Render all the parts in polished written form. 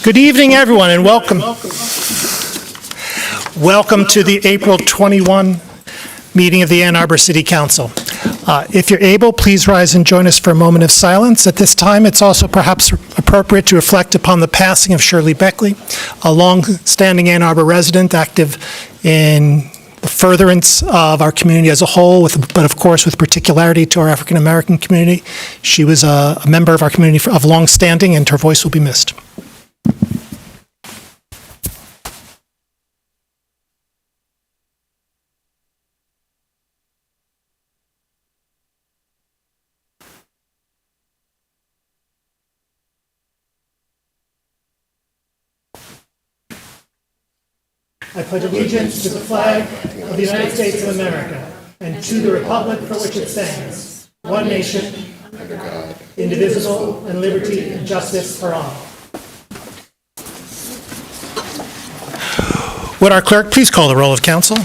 Good evening, everyone, and welcome. Welcome to the April 21 meeting of the Ann Arbor City Council. If you're able, please rise and join us for a moment of silence. At this time, it's also perhaps appropriate to reflect upon the passing of Shirley Beckley, a long-standing Ann Arbor resident, active in the furtherance of our community as a whole, but of course with particularity to our African-American community. She was a member of our community of long-standing, and her voice will be missed. I pledge allegiance to the flag of the United States of America and to the republic for which it stands, one nation, under God, indivisible, and liberty and justice for all. Would our clerk please call the roll of council?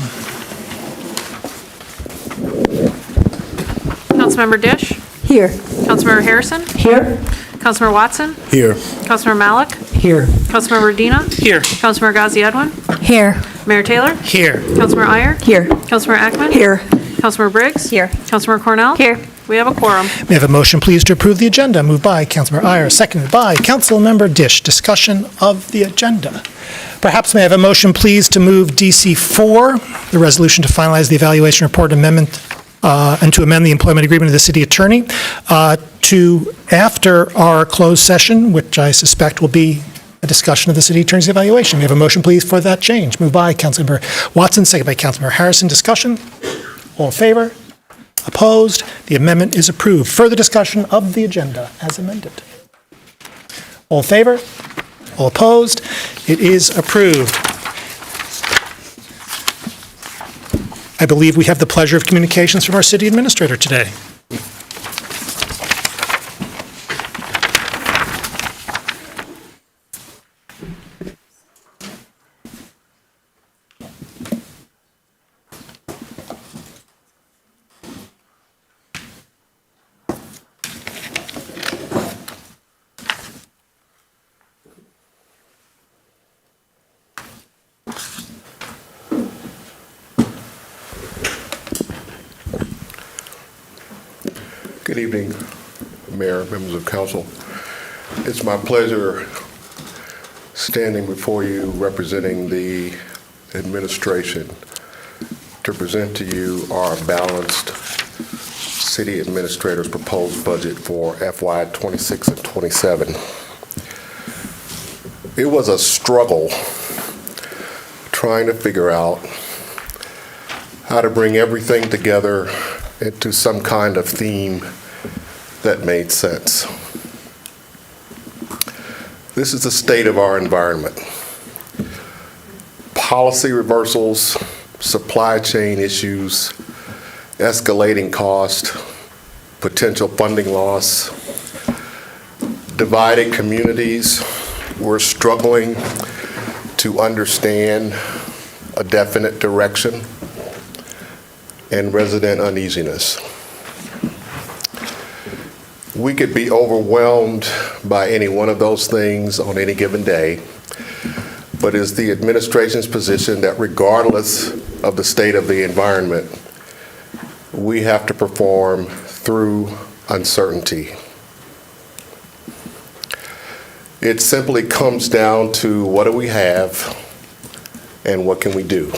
Councilmember Dish? Here. Councilmember Harrison? Here. Councilmember Watson? Here. Councilmember Malik? Here. Councilmember Dina? Here. Councilmember Ghazi Edwin? Here. Mayor Taylor? Here. Councilmember Iyer? Here. Councilmember Ackman? Here. Councilmember Briggs? Here. Councilmember Cornell? Here. We have a quorum. May I have a motion, please, to approve the agenda? Moved by Councilmember Iyer, seconded by Councilmember Dish. Discussion of the agenda. Perhaps may I have a motion, please, to move DC 4, the resolution to finalize the evaluation report amendment and to amend the employment agreement of the city attorney to after our closed session, which I suspect will be a discussion of the city attorney's evaluation. May I have a motion, please, for that change? Moved by Councilmember Watson, seconded by Councilmember Harrison. Discussion? All in favor? Opposed? The amendment is approved. Further discussion of the agenda as amended. All in favor? All opposed? It is approved. I believe we have the pleasure of communications from our city administrator today. Good evening, Mayor, members of council. It's my pleasure standing before you representing the administration to present to you our balanced city administrator's proposed budget for FY 26 and 27. It was a struggle trying to figure out how to bring everything together into some kind of theme that made sense. This is the state of our environment. Policy reversals, supply chain issues, escalating cost, potential funding loss, divided communities. We're struggling to understand a definite direction, and resident uneasiness. We could be overwhelmed by any one of those things on any given day, but it's the administration's position that regardless of the state of the environment, we have to perform through uncertainty. It simply comes down to what do we have and what can we do?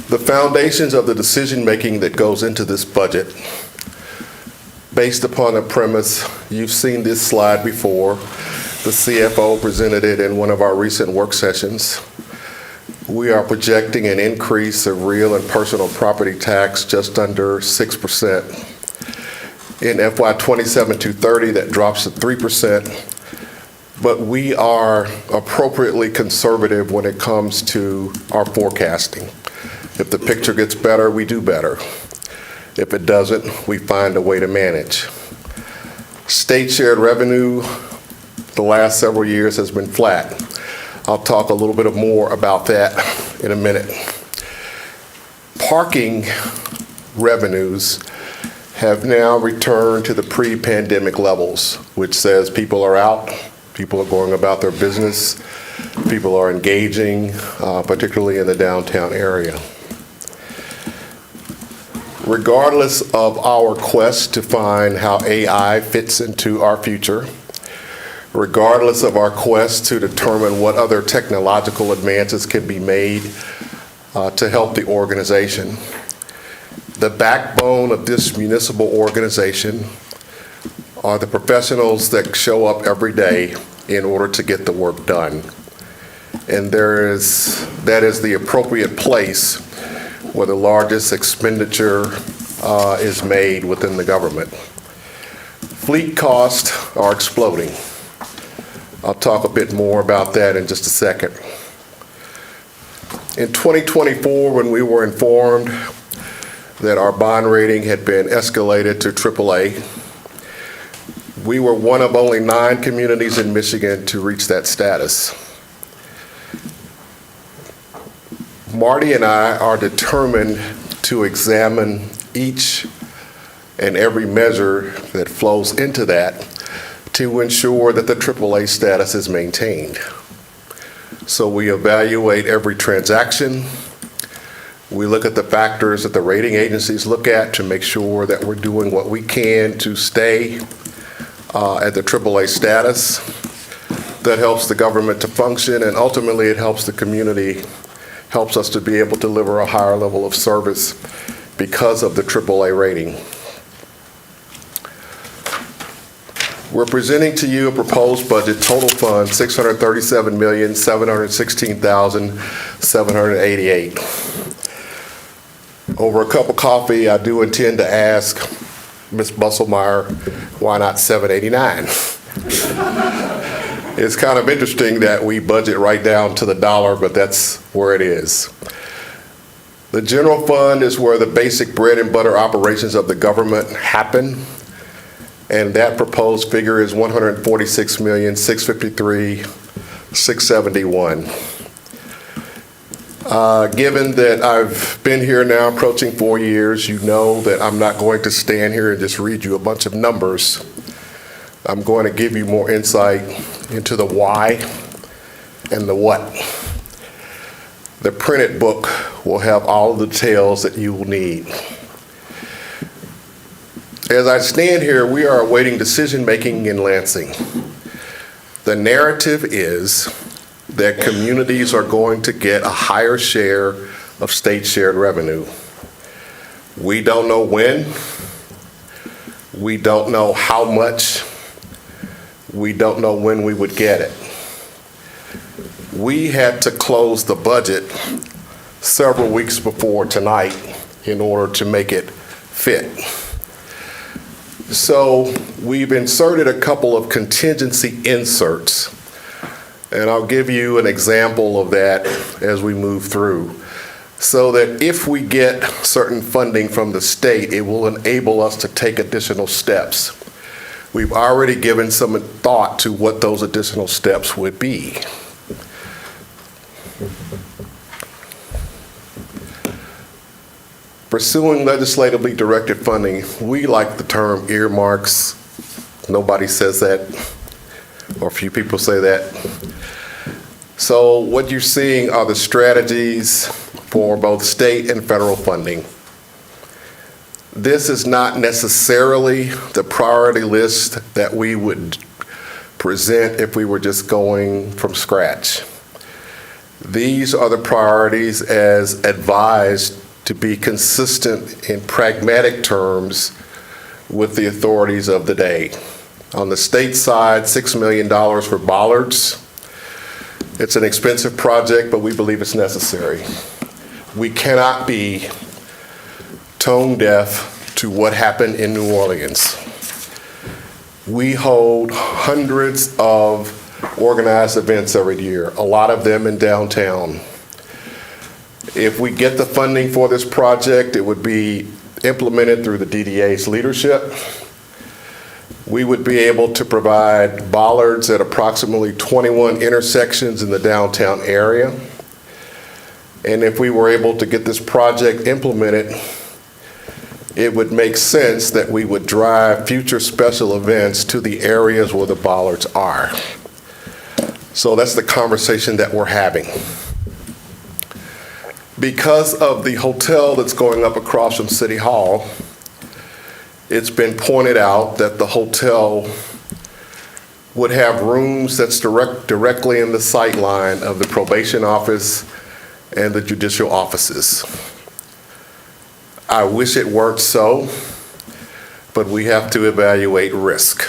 The foundations of the decision-making that goes into this budget, based upon a premise, you've seen this slide before. The CFO presented it in one of our recent work sessions. We are projecting an increase of real and personal property tax just under 6%. In FY 27-30, that drops to 3%. But we are appropriately conservative when it comes to our forecasting. If the picture gets better, we do better. If it doesn't, we find a way to manage. State shared revenue the last several years has been flat. I'll talk a little bit more about that in a minute. Parking revenues have now returned to the pre-pandemic levels, which says people are out, people are going about their business, people are engaging, particularly in the downtown area. Regardless of our quest to find how AI fits into our future, regardless of our quest to determine what other technological advances can be made to help the organization, the backbone of this municipal organization are the professionals that show up every day in order to get the work done. And that is the appropriate place where the largest expenditure is made within the government. Fleet costs are exploding. I'll talk a bit more about that in just a second. In 2024, when we were informed that our bond rating had been escalated to AAA, we were one of only 9 communities in Michigan to reach that status. Marty and I are determined to examine each and every measure that flows into that to ensure that the AAA status is maintained. So we evaluate every transaction. We look at the factors that the rating agencies look at to make sure that we're doing what we can to stay at the AAA status. That helps the government to function, and ultimately it helps the community, helps us to be able to deliver a higher level of service because of the AAA rating. We're presenting to you a proposed budget, total fund $637,716,788. Over a cup of coffee, I do intend to ask Ms. Busselmeyer, why not 789? It's kind of interesting that we budget right down to the dollar, but that's where it is. The general fund is where the basic bread and butter operations of the government happen, and that proposed figure is $146,653,671. Given that I've been here now approaching 4 years, you know that I'm not going to stand here and just read you a bunch of numbers. I'm going to give you more insight into the why and the what. The printed book will have all of the details that you will need. As I stand here, we are awaiting decision-making in Lansing. The narrative is that communities are going to get a higher share of state-shared revenue. We don't know when. We don't know how much. We don't know when we would get it. We had to close the budget several weeks before tonight in order to make it fit. So we've inserted a couple of contingency inserts, and I'll give you an example of that as we move through, so that if we get certain funding from the state, it will enable us to take additional steps. We've already given some thought to what those additional steps would be. Pursuing legislatively directed funding, we like the term earmarks. Nobody says that, or few people say that. So what you're seeing are the strategies for both state and federal funding. This is not necessarily the priority list that we would present if we were just going from scratch. These are the priorities as advised to be consistent in pragmatic terms with the authorities of the day. On the state side, $6 million for bollards. It's an expensive project, but we believe it's necessary. We cannot be tone deaf to what happened in New Orleans. We hold hundreds of organized events every year, a lot of them in downtown. If we get the funding for this project, it would be implemented through the DDA's leadership. We would be able to provide bollards at approximately 21 intersections in the downtown area. And if we were able to get this project implemented, it would make sense that we would drive future special events to the areas where the bollards are. So that's the conversation that we're having. Because of the hotel that's going up across from City Hall, it's been pointed out that the hotel would have rooms that's directly in the sight line of the probation office and the judicial offices. I wish it weren't so, but we have to evaluate risk.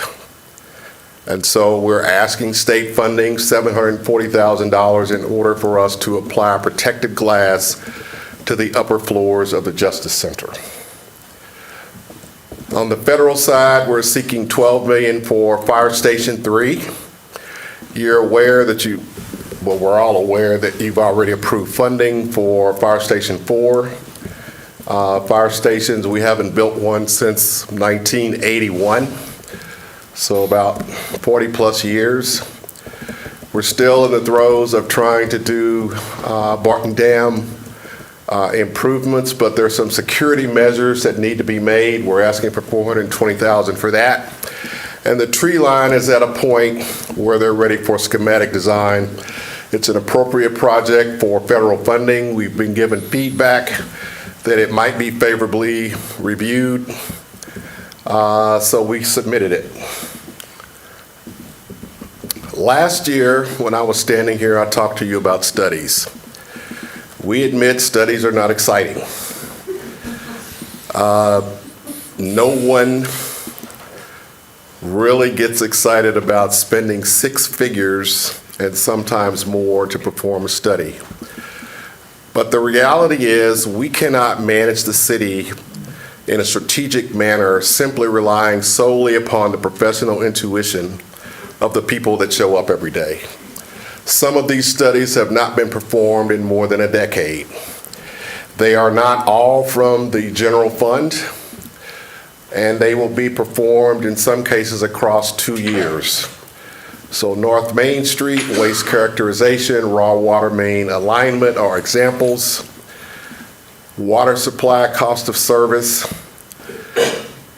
And so we're asking state funding, $740,000, in order for us to apply protected glass to the upper floors of the Justice Center. On the federal side, we're seeking $12 million for Fire Station 3. You're aware that we're all aware that you've already approved funding for Fire Station 4. Fire stations, we haven't built one since 1981, so about 40 plus years. We're still in the throes of trying to do Barton Dam improvements, but there's some security measures that need to be made. We're asking for $420,000 for that. And the tree line is at a point where they're ready for schematic design. It's an appropriate project for federal funding. We've been given feedback that it might be favorably reviewed, so we submitted it. Last year, when I was standing here, I talked to you about studies. We admit studies are not exciting. No one really gets excited about spending six figures and sometimes more to perform a study. But the reality is we cannot manage the city in a strategic manner simply relying solely upon the professional intuition of the people that show up every day. Some of these studies have not been performed in more than a decade. They are not all from the general fund, and they will be performed in some cases across 2 years. So North Main Street, waste characterization, raw water main alignment are examples. Water supply cost of service,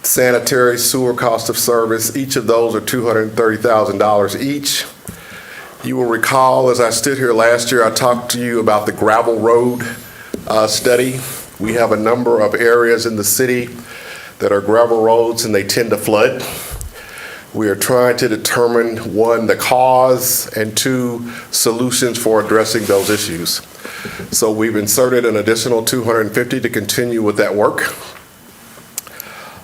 sanitary sewer cost of service, each of those are $230,000 each. You will recall, as I stood here last year, I talked to you about the gravel road study. We have a number of areas in the city that are gravel roads and they tend to flood. We are trying to determine, one, the cause, and two, solutions for addressing those issues. So we've inserted an additional $250 to continue with that work.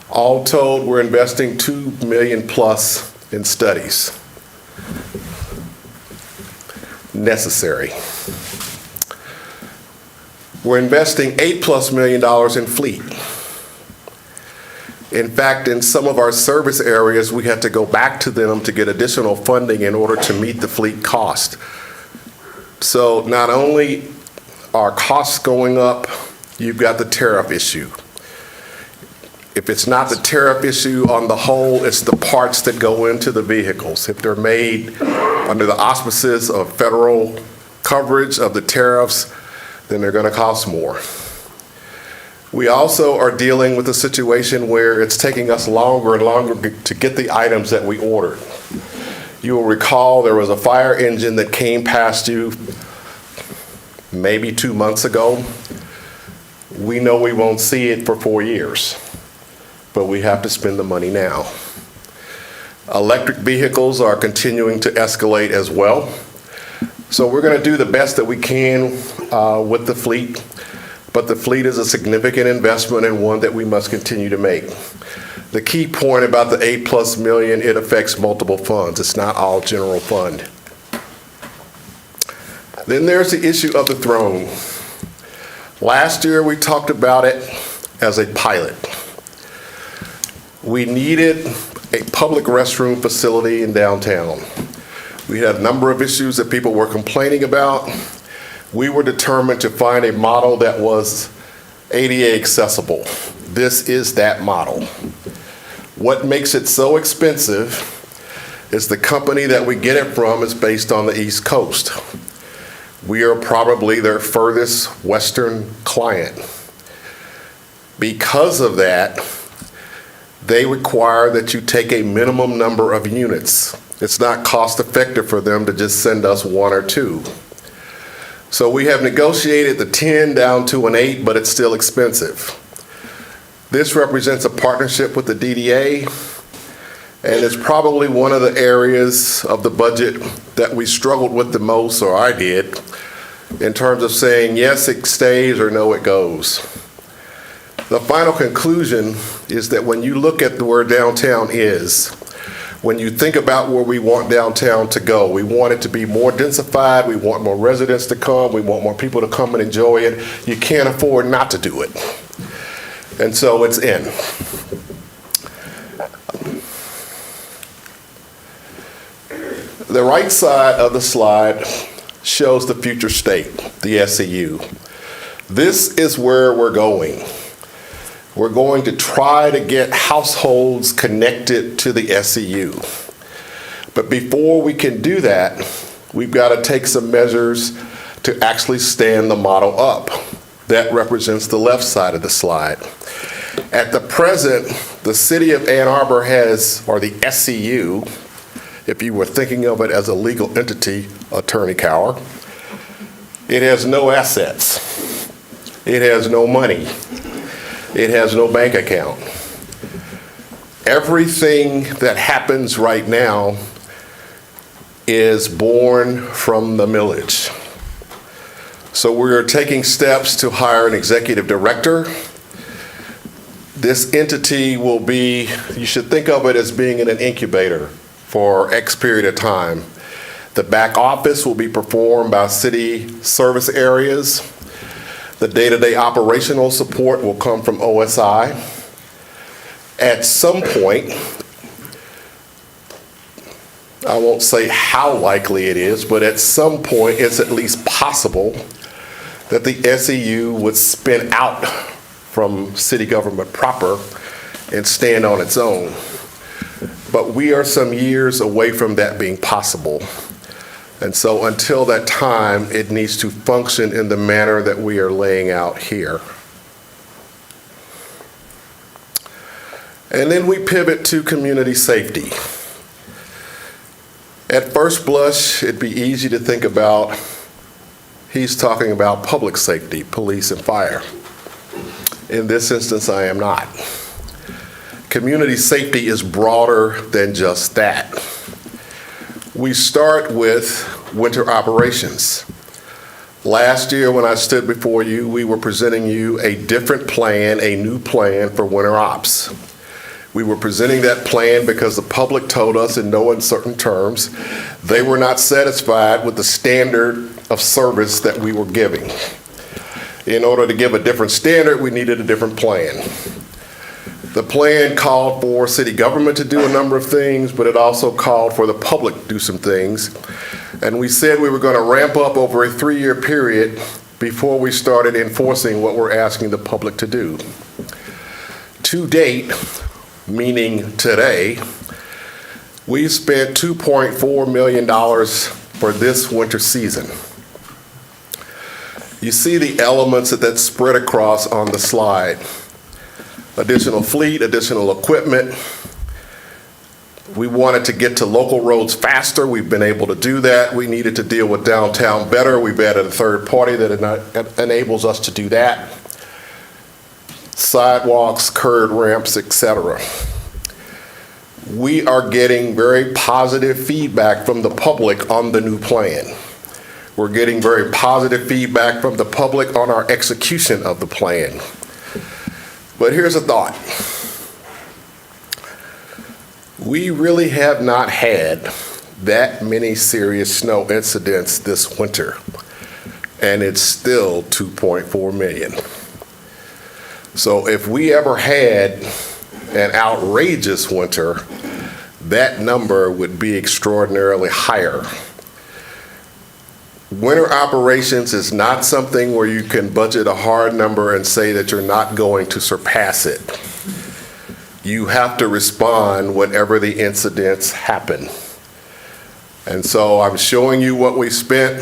All told, we're investing $2 million plus in studies. Necessary. We're investing $8+ million in fleet. In fact, in some of our service areas, we had to go back to them to get additional funding in order to meet the fleet cost. So not only are costs going up, you've got the tariff issue. If it's not the tariff issue on the whole, it's the parts that go into the vehicles. If they're made under the auspices of federal coverage of the tariffs, then they're going to cost more. We also are dealing with a situation where it's taking us longer and longer to get the items that we ordered. You will recall there was a fire engine that came past you maybe 2 months ago. We know we won't see it for 4 years, but we have to spend the money now. Electric vehicles are continuing to escalate as well. So we're going to do the best that we can with the fleet. But the fleet is a significant investment and one that we must continue to make. The key point about the $8+ million, it affects multiple funds. It's not all general fund. Then there's the issue of the throne. Last year we talked about it as a pilot. We needed a public restroom facility in downtown. We had a number of issues that people were complaining about. We were determined to find a model that was ADA accessible. This is that model. What makes it so expensive is the company that we get it from is based on the East Coast. We are probably their furthest western client. Because of that, they require that you take a minimum number of units. It's not cost effective for them to just send us 1 or 2. So we have negotiated the 10 down to an 8, but it's still expensive. This represents a partnership with the DDA, and it's probably one of the areas of the budget that we struggled with the most, or I did, in terms of saying, yes, it stays, or no, it goes. The final conclusion is that when you look at where downtown is, when you think about where we want downtown to go, we want it to be more densified, we want more residents to come, we want more people to come and enjoy it. You can't afford not to do it. And so it's in. The right side of the slide shows the future state, the SEU. This is where we're going. We're going to try to get households connected to the SEU. But before we can do that, we've got to take some measures to actually stand the model up. That represents the left side of the slide. At the present, the city of Ann Arbor has, or the SEU, if you were thinking of it as a legal entity, Attorney Cower, it has no assets. It has no money. It has no bank account. Everything that happens right now is born from the millage. So we're taking steps to hire an executive director. This entity will be, you should think of it as being in an incubator for X period of time. The back office will be performed by city service areas. The day-to-day operational support will come from OSI. At some point, I won't say how likely it is, but at some point it's at least possible that the SEU would spin out from city government proper and stand on its own. But we are some years away from that being possible. And so until that time, it needs to function in the manner that we are laying out here. And then we pivot to community safety. At first blush, it'd be easy to think about, he's talking about public safety, police and fire. In this instance, I am not. Community safety is broader than just that. We start with winter operations. Last year when I stood before you, we were presenting you a different plan, a new plan for winter ops. We were presenting that plan because the public told us in no uncertain terms they were not satisfied with the standard of service that we were giving. In order to give a different standard, we needed a different plan. The plan called for city government to do a number of things, but it also called for the public to do some things. And we said we were going to ramp up over a 3-year period before we started enforcing what we're asking the public to do. To date, meaning today, we've spent $2.4 million for this winter season. You see the elements that's spread across on the slide. Additional fleet, additional equipment. We wanted to get to local roads faster. We've been able to do that. We needed to deal with downtown better. We've added a third party that enables us to do that. Sidewalks, curb ramps, etc. We are getting very positive feedback from the public on the new plan. We're getting very positive feedback from the public on our execution of the plan. But here's a thought. We really have not had that many serious snow incidents this winter, and it's still 2.4 million. So if we ever had an outrageous winter, that number would be extraordinarily higher. Winter operations is not something where you can budget a hard number and say that you're not going to surpass it. You have to respond whenever the incidents happen. And so I'm showing you what we spent.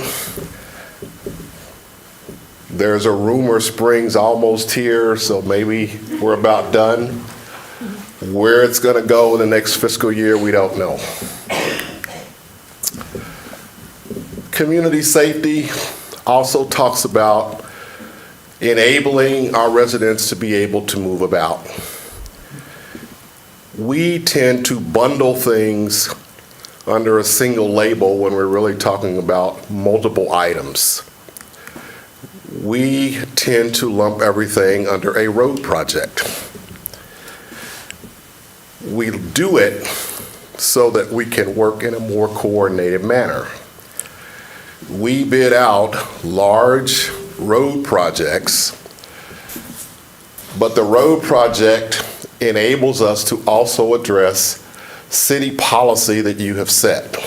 There's a rumor spring's almost here, so maybe we're about done. Where it's going to go in the next fiscal year, we don't know. Community safety also talks about enabling our residents to be able to move about. We tend to bundle things under a single label when we're really talking about multiple items. We tend to lump everything under a road project. We do it so that we can work in a more coordinated manner. We bid out large road projects, but the road project enables us to also address city policy that you have set.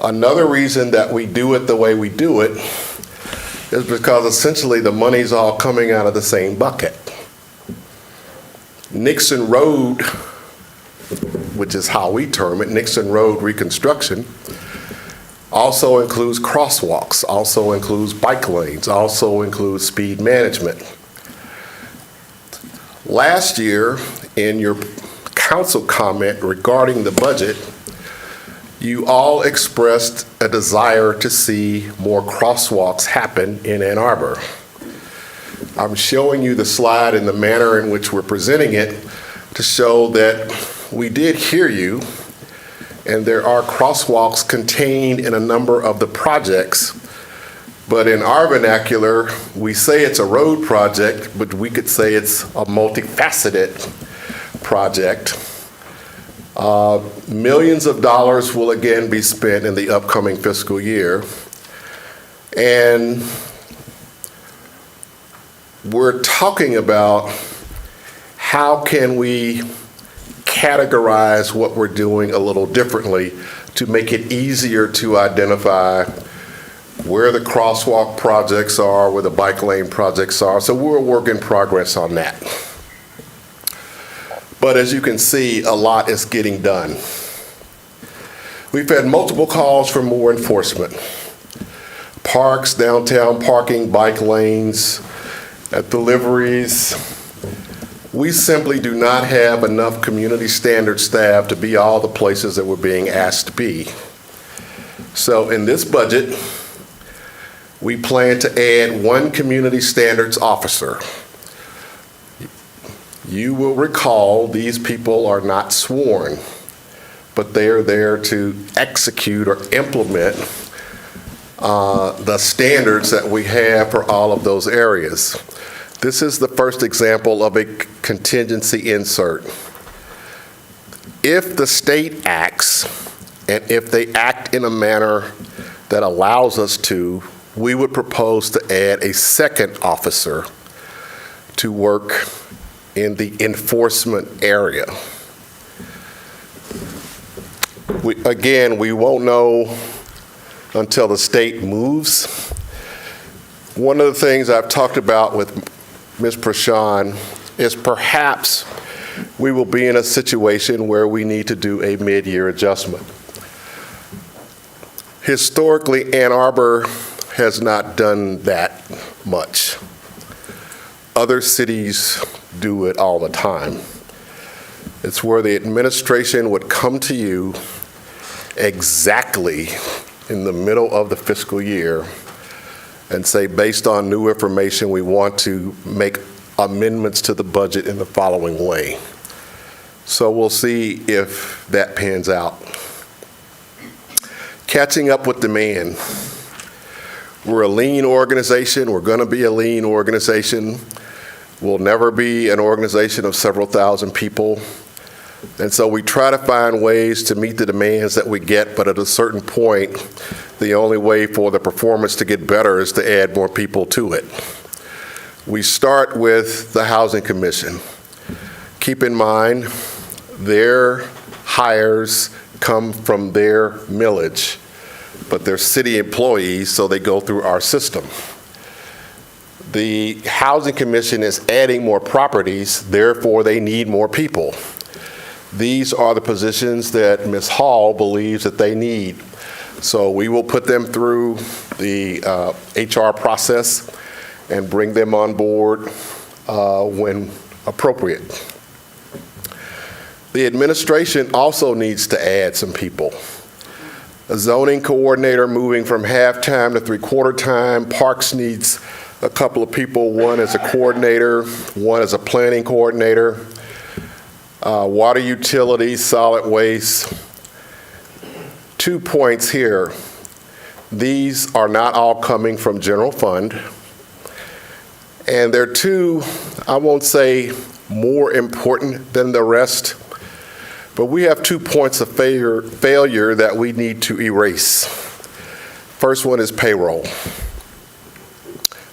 Another reason that we do it the way we do it is because essentially the money's all coming out of the same bucket. Nixon Road, which is how we term it, Nixon Road reconstruction, also includes crosswalks, also includes bike lanes, also includes speed management. Last year, in your council comment regarding the budget, you all expressed a desire to see more crosswalks happen in Ann Arbor. I'm showing you the slide in the manner in which we're presenting it to show that we did hear you, and there are crosswalks contained in a number of the projects. But in our vernacular, we say it's a road project, but we could say it's a multifaceted project. Millions of dollars will again be spent in the upcoming fiscal year. And we're talking about how can we categorize what we're doing a little differently to make it easier to identify where the crosswalk projects are, where the bike lane projects are. So we're a work in progress on that. But as you can see, a lot is getting done. We've had multiple calls for more enforcement. Parks, downtown parking, bike lanes, deliveries. We simply do not have enough community standard staff to be all the places that we're being asked to be. So in this budget, we plan to add one community standards officer. You will recall these people are not sworn, but they are there to execute or implement the standards that we have for all of those areas. This is the first example of a contingency insert. If the state acts, and if they act in a manner that allows us to, we would propose to add a second officer to work in the enforcement area. We won't know until the state moves. One of the things I've talked about with Ms. Prashant is perhaps we will be in a situation where we need to do a mid-year adjustment. Historically, Ann Arbor has not done that much. Other cities do it all the time. It's where the administration would come to you exactly in the middle of the fiscal year and say, based on new information, we want to make amendments to the budget in the following way. So we'll see if that pans out. Catching up with demand. We're a lean organization. We're going to be a lean organization. We'll never be an organization of several thousand people. And so we try to find ways to meet the demands that we get, but at a certain point, the only way for the performance to get better is to add more people to it. We start with the Housing Commission. Keep in mind, their hires come from their millage, but they're city employees, so they go through our system. The Housing Commission is adding more properties, therefore they need more people. These are the positions that Ms. Hall believes that they need. So we will put them through the HR process and bring them on board when appropriate. The administration also needs to add some people. A zoning coordinator moving from half-time to three-quarter time. Parks needs a couple of people, one as a coordinator, one as a planning coordinator. Water utilities, solid waste. 2 points here. These are not all coming from general fund. And they're two, I won't say more important than the rest, but we have 2 points of failure that we need to erase. First one is payroll.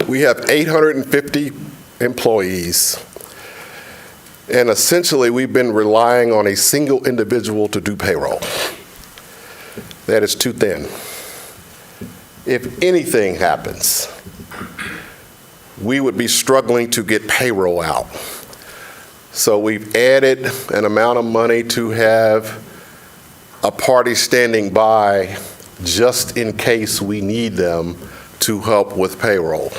We have 850 employees, and essentially we've been relying on a single individual to do payroll. That is too thin. If anything happens, we would be struggling to get payroll out. So we've added an amount of money to have a party standing by just in case we need them to help with payroll.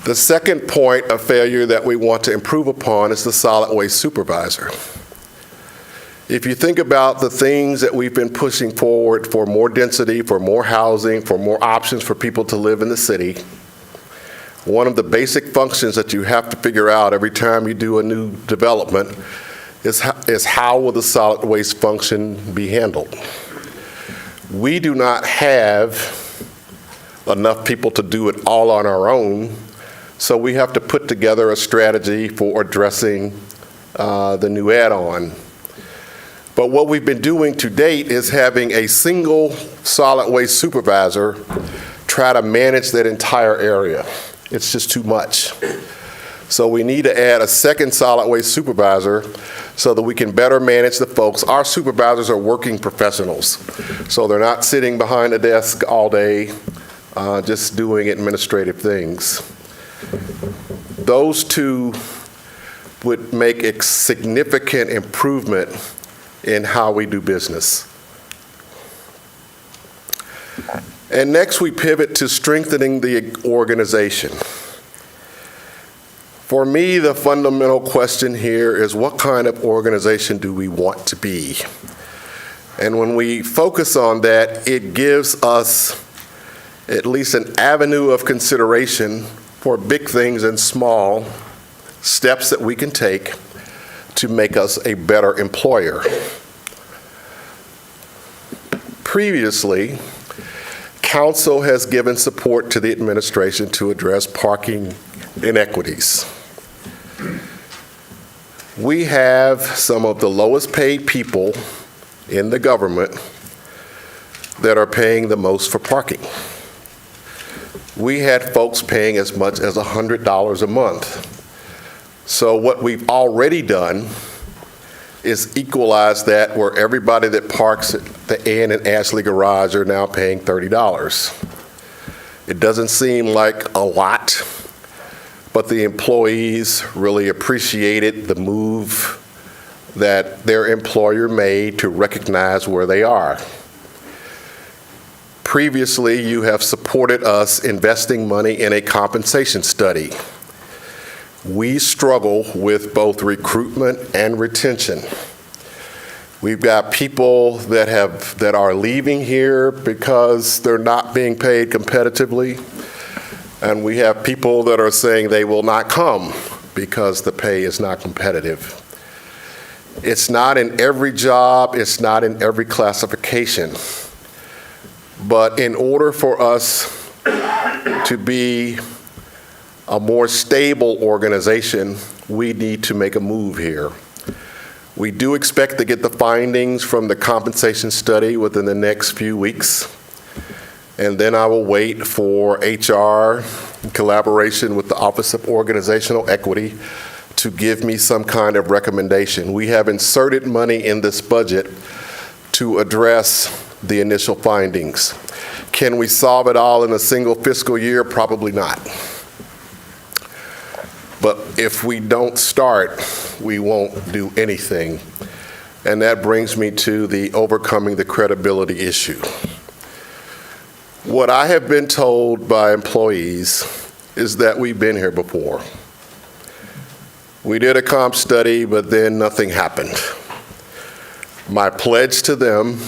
The second point of failure that we want to improve upon is the solid waste supervisor. If you think about the things that we've been pushing forward for more density, for more housing, for more options for people to live in the city, one of the basic functions that you have to figure out every time you do a new development is how will the solid waste function be handled? We do not have enough people to do it all on our own, so we have to put together a strategy for addressing the new add-on. But what we've been doing to date is having a single solid waste supervisor try to manage that entire area. It's just too much. So we need to add a second solid waste supervisor so that we can better manage the folks. Our supervisors are working professionals, so they're not sitting behind a desk all day just doing administrative things. Those two would make a significant improvement in how we do business. And next, we pivot to strengthening the organization. For me, the fundamental question here is what kind of organization do we want to be? And when we focus on that, it gives us at least an avenue of consideration for big things and small steps that we can take to make us a better employer. Previously, Council has given support to the administration to address parking inequities. We have some of the lowest paid people in the government that are paying the most for parking. We had folks paying as much as $100 a month. So what we've already done is equalize that where everybody that parks at the Ann and Ashley garage are now paying $30. It doesn't seem like a lot, but the employees really appreciated the move that their employer made to recognize where they are. Previously, you have supported us investing money in a compensation study. We struggle with both recruitment and retention. We've got people that are leaving here because they're not being paid competitively, and we have people that are saying they will not come because the pay is not competitive. It's not in every job, it's not in every classification. But in order for us to be a more stable organization, we need to make a move here. We do expect to get the findings from the compensation study within the next few weeks. And then I will wait for HR in collaboration with the Office of Organizational Equity to give me some kind of recommendation. We have inserted money in this budget to address the initial findings. Can we solve it all in a single fiscal year? Probably not. But if we don't start, we won't do anything. And that brings me to the overcoming the credibility issue. What I have been told by employees is that we've been here before. We did a comp study, but then nothing happened. My pledge to them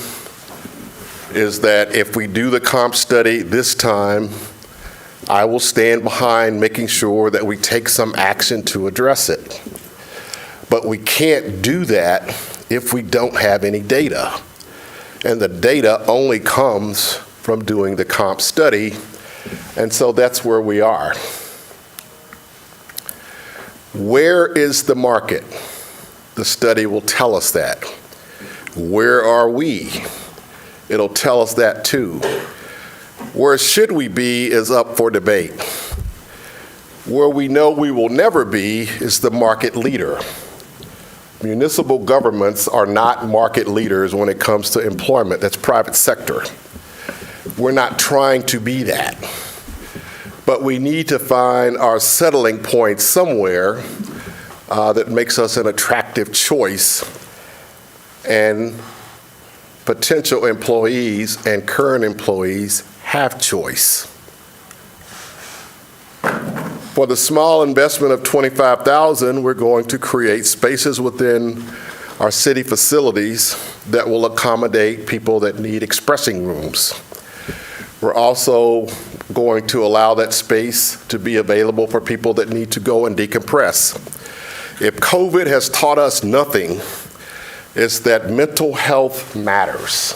is that if we do the comp study this time, I will stand behind making sure that we take some action to address it. But we can't do that if we don't have any data. And the data only comes from doing the comp study, and so that's where we are. Where is the market? The study will tell us that. Where are we? It'll tell us that too. Where should we be is up for debate. Where we know we will never be is the market leader. Municipal governments are not market leaders when it comes to employment. That's private sector. We're not trying to be that. But we need to find our settling point somewhere that makes us an attractive choice, and potential employees and current employees have choice. For the small investment of $25,000, we're going to create spaces within our city facilities that will accommodate people that need expressing rooms. We're also going to allow that space to be available for people that need to go and decompress. If COVID has taught us nothing, it's that mental health matters.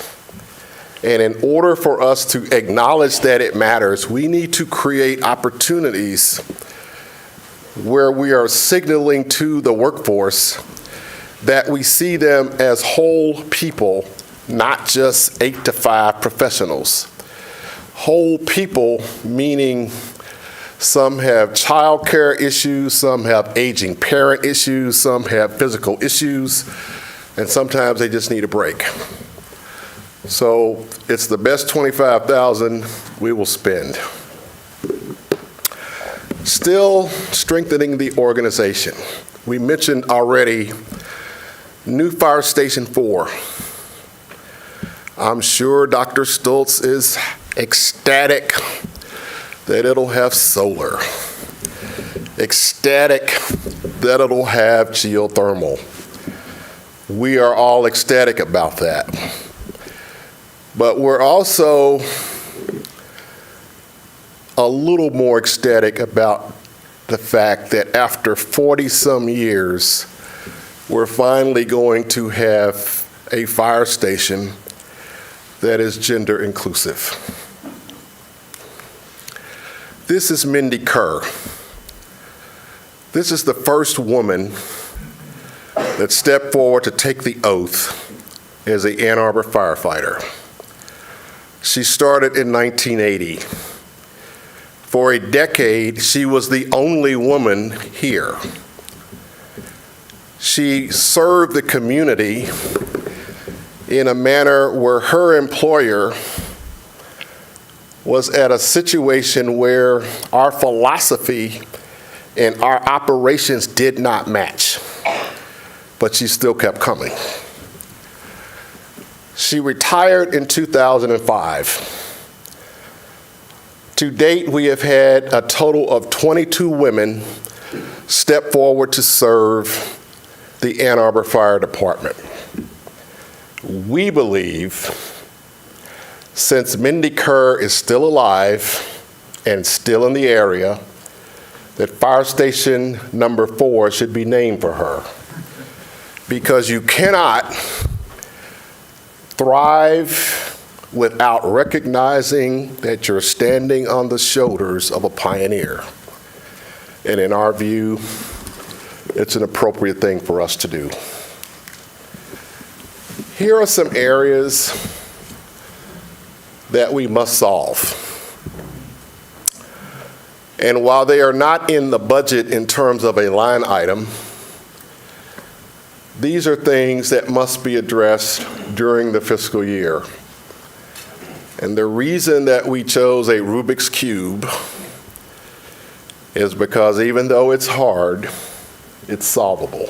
And in order for us to acknowledge that it matters, we need to create opportunities where we are signaling to the workforce that we see them as whole people, not just 8 to 5 professionals. Whole people meaning some have childcare issues, some have aging parent issues, some have physical issues, and sometimes they just need a break. So it's the best $25,000 we will spend. Still strengthening the organization. We mentioned already new Fire Station 4. I'm sure Dr. Stoltz is ecstatic that it'll have solar, ecstatic that it'll have geothermal. We are all ecstatic about that. But we're also a little more ecstatic about the fact that after 40-some years, we're finally going to have a fire station that is gender inclusive. This is Mindy Kerr. This is the first woman that stepped forward to take the oath as an Ann Arbor firefighter. She started in 1980. For a decade, she was the only woman here. She served the community in a manner where her employer was at a situation where our philosophy and our operations did not match, but she still kept coming. She retired in 2005. To date, we have had a total of 22 women step forward to serve the Ann Arbor Fire Department. We believe, since Mindy Kerr is still alive and still in the area, that Fire Station number 4 should be named for her. Because you cannot thrive without recognizing that you're standing on the shoulders of a pioneer. And in our view, it's an appropriate thing for us to do. Here are some areas that we must solve. And while they are not in the budget in terms of a line item, these are things that must be addressed during the fiscal year. And the reason that we chose a Rubik's Cube is because even though it's hard, it's solvable.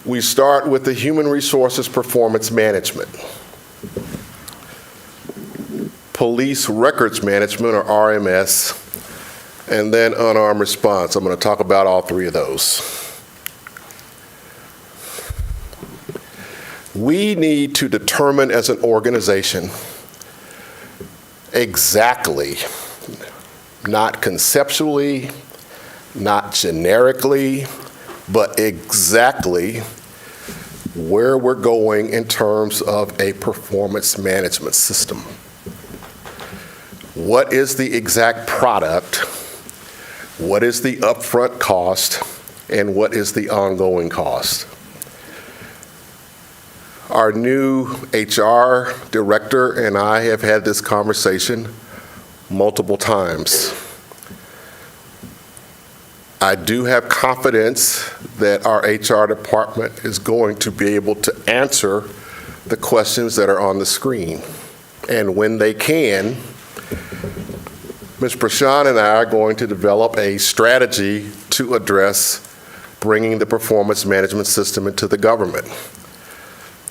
We start with the Human Resources Performance Management. Police Records Management, or RMS, and then Unarmed Response. I'm going to talk about all three of those. We need to determine as an organization exactly, not conceptually, not generically, but exactly where we're going in terms of a performance management system. What is the exact product? What is the upfront cost? And what is the ongoing cost? Our new HR director and I have had this conversation multiple times. I do have confidence that our HR department is going to be able to answer the questions that are on the screen. And when they can, Ms. Prashant and I are going to develop a strategy to address bringing the performance management system into the government.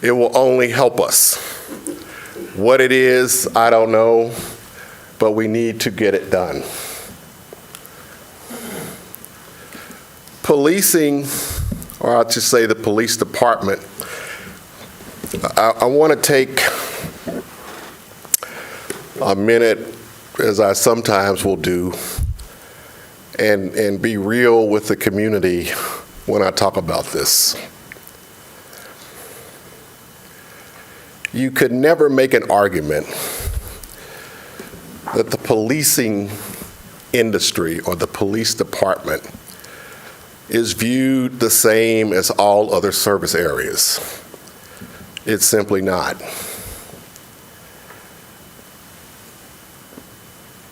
It will only help us. What it is, I don't know, but we need to get it done. Policing, or I'll just say the police department, I want to take a minute, as I sometimes will do, and be real with the community when I talk about this. You could never make an argument that the policing industry or the police department is viewed the same as all other service areas. It's simply not.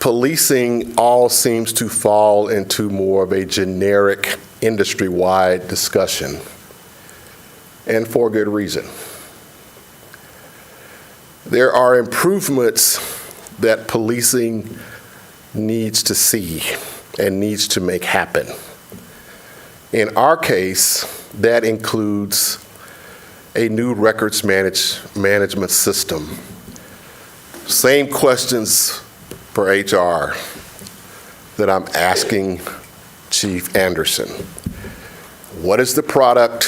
Policing all seems to fall into more of a generic industry-wide discussion, and for good reason. There are improvements that policing needs to see and needs to make happen. In our case, that includes a new records management system. Same questions for HR that I'm asking Chief Anderson. What is the product?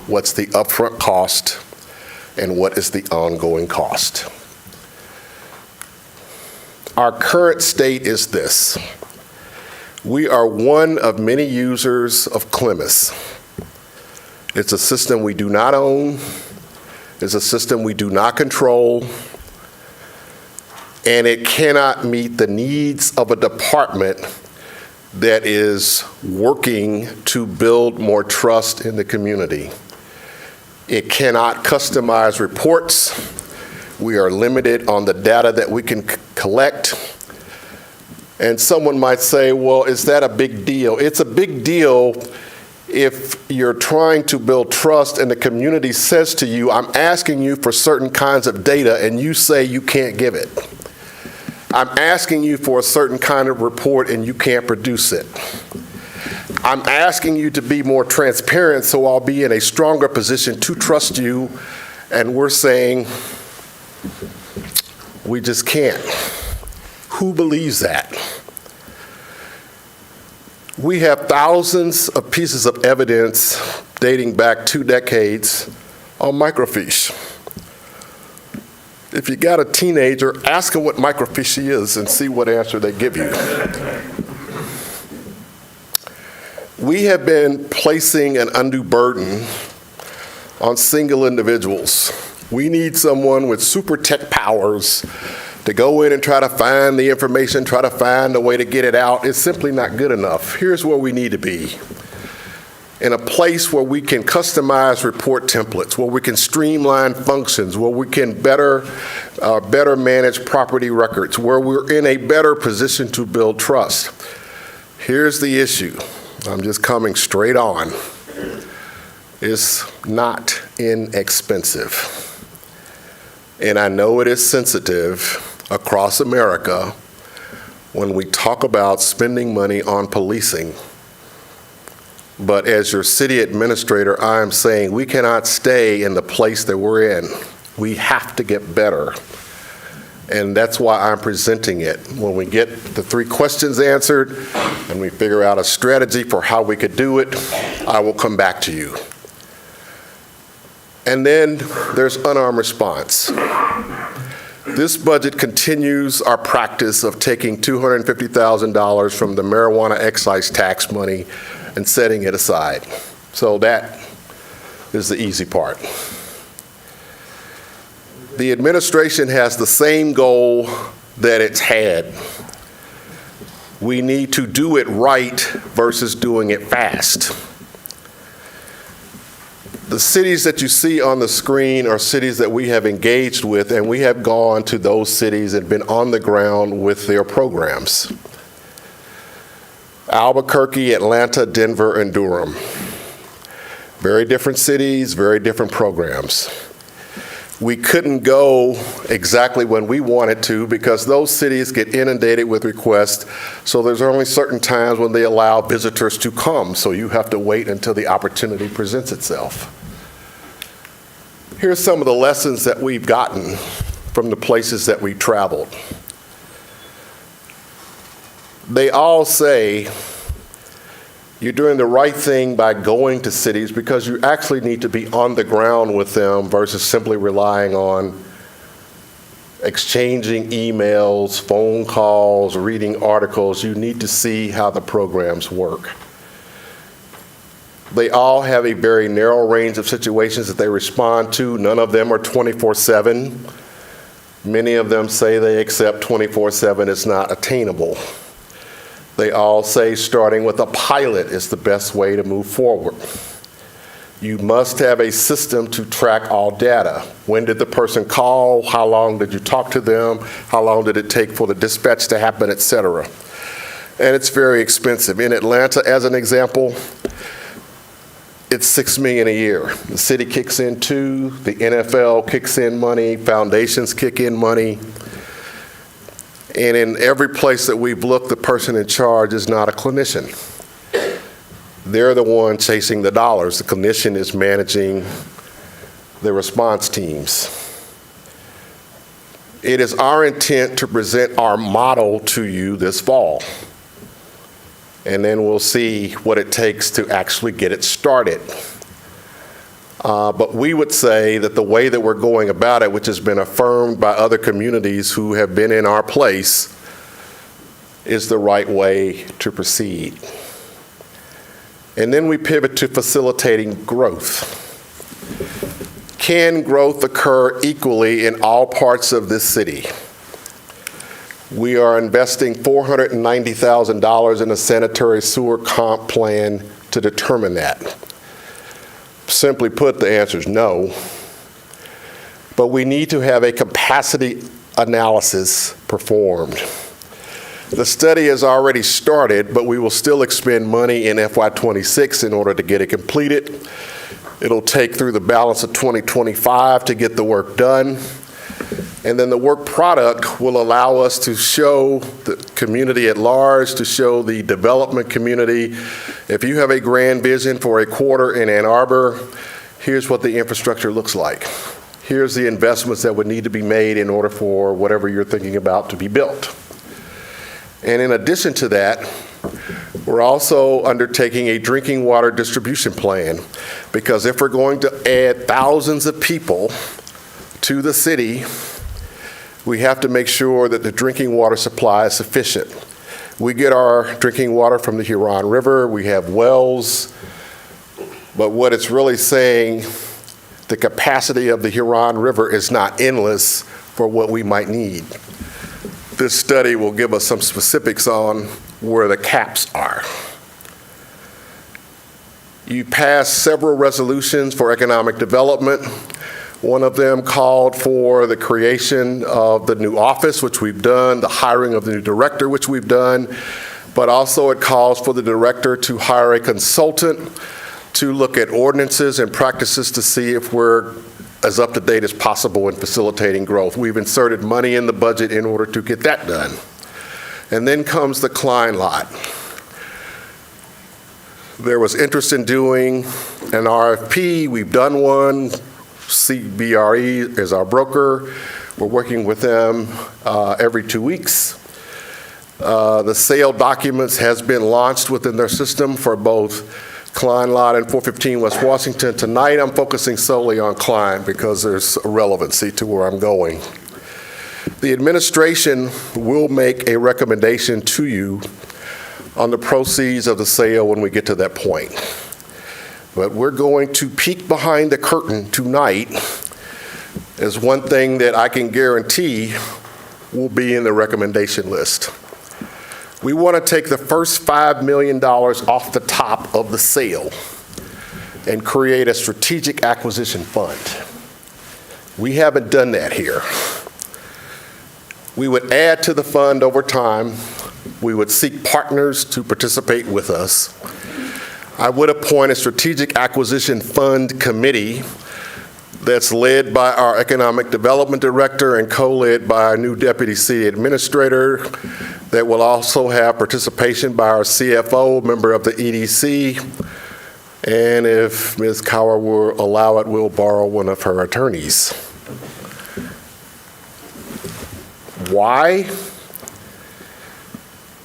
What's the upfront cost? And what is the ongoing cost? Our current state is this. We are one of many users of CLEMIS. It's a system we do not own. It's a system we do not control. And it cannot meet the needs of a department that is working to build more trust in the community. It cannot customize reports. We are limited on the data that we can collect. And someone might say, well, is that a big deal? It's a big deal if you're trying to build trust and the community says to you, I'm asking you for certain kinds of data, and you say you can't give it. I'm asking you for a certain kind of report and you can't produce it. I'm asking you to be more transparent so I'll be in a stronger position to trust you, and we're saying, we just can't. Who believes that? We have thousands of pieces of evidence dating back 2 decades on microfiche. If you got a teenager, ask them what microfiche is and see what answer they give you. We have been placing an undue burden on single individuals. We need someone with super tech powers to go in and try to find the information, try to find a way to get it out. It's simply not good enough. Here's where we need to be. In a place where we can customize report templates, where we can streamline functions, where we can better manage property records, where we're in a better position to build trust. Here's the issue. I'm just coming straight on. It's not inexpensive. And I know it is sensitive across America when we talk about spending money on policing. But as your city administrator, I am saying we cannot stay in the place that we're in. We have to get better. And that's why I'm presenting it. When we get the 3 questions answered and we figure out a strategy for how we could do it, I will come back to you. And then there's unarmed response. This budget continues our practice of taking $250,000 from the marijuana excise tax money and setting it aside. So that is the easy part. The administration has the same goal that it's had. We need to do it right versus doing it fast. The cities that you see on the screen are cities that we have engaged with, and we have gone to those cities and been on the ground with their programs. Albuquerque, Atlanta, Denver, and Durham. Very different cities, very different programs. We couldn't go exactly when we wanted to because those cities get inundated with requests, so there's only certain times when they allow visitors to come, so you have to wait until the opportunity presents itself. Here's some of the lessons that we've gotten from the places that we traveled. They all say you're doing the right thing by going to cities because you actually need to be on the ground with them versus simply relying on exchanging emails, phone calls, reading articles. You need to see how the programs work. They all have a very narrow range of situations that they respond to. None of them are 24/7. Many of them say they accept 24/7 is not attainable. They all say starting with a pilot is the best way to move forward. You must have a system to track all data. When did the person call? How long did you talk to them? How long did it take for the dispatch to happen, et cetera? And it's very expensive. In Atlanta, as an example, it's $6 million a year. The city kicks in $2 million, the NFL kicks in money, foundations kick in money. And in every place that we've looked, the person in charge is not a clinician. They're the one chasing the dollars. The clinician is managing the response teams. It is our intent to present our model to you this fall. And then we'll see what it takes to actually get it started. But we would say that the way that we're going about it, which has been affirmed by other communities who have been in our place, is the right way to proceed. And then we pivot to facilitating growth. Can growth occur equally in all parts of this city? We are investing $490,000 in a sanitary sewer comp plan to determine that. Simply put, the answer is no. But we need to have a capacity analysis performed. The study has already started, but we will still expend money in FY26 in order to get it completed. It'll take through the balance of 2025 to get the work done. And then the work product will allow us to show the community at large, to show the development community, if you have a grand vision for a quarter in Ann Arbor, here's what the infrastructure looks like. Here's the investments that would need to be made in order for whatever you're thinking about to be built. And in addition to that, we're also undertaking a drinking water distribution plan, because if we're going to add thousands of people to the city, we have to make sure that the drinking water supply is sufficient. We get our drinking water from the Huron River, we have wells, but what it's really saying, the capacity of the Huron River is not endless for what we might need. This study will give us some specifics on where the caps are. You passed several resolutions for economic development. One of them called for the creation of the new office, which we've done, the hiring of the new director, which we've done, but also it calls for the director to hire a consultant to look at ordinances and practices to see if we're as up to date as possible in facilitating growth. We've inserted money in the budget in order to get that done. And then comes the Klein lot. There was interest in doing an RFP. We've done one. CBRE is our broker. We're working with them every 2 weeks. The sale documents has been launched within their system for both Klein Lot and 415 West Washington. Tonight, I'm focusing solely on Klein because there's a relevancy to where I'm going. The administration will make a recommendation to you on the proceeds of the sale when we get to that point. But we're going to peek behind the curtain tonight as one thing that I can guarantee will be in the recommendation list. We want to take the first $5 million off the top of the sale and create a strategic acquisition fund. We haven't done that here. We would add to the fund over time. We would seek partners to participate with us. I would appoint a strategic acquisition fund committee that's led by our economic development director and co-led by our new deputy city administrator, that will also have participation by our CFO, member of the EDC, and if Ms. Cower will allow it, we'll borrow one of her attorneys. Why?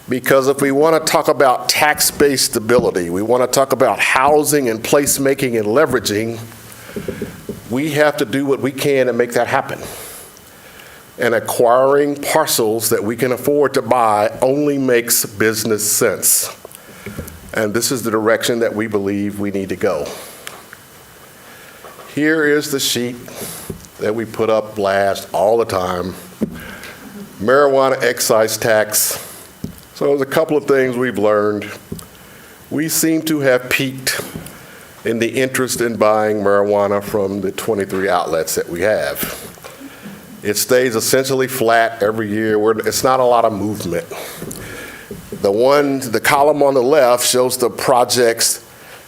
Because if we want to talk about tax-based stability, we want to talk about housing and placemaking and leveraging, we have to do what we can to make that happen. And acquiring parcels that we can afford to buy only makes business sense. And this is the direction that we believe we need to go. Here is the sheet that we put up blast all the time. Marijuana excise tax. So there's a couple of things we've learned. We seem to have peaked in the interest in buying marijuana from the 23 outlets that we have. It stays essentially flat every year. It's not a lot of movement. The column on the left shows the projects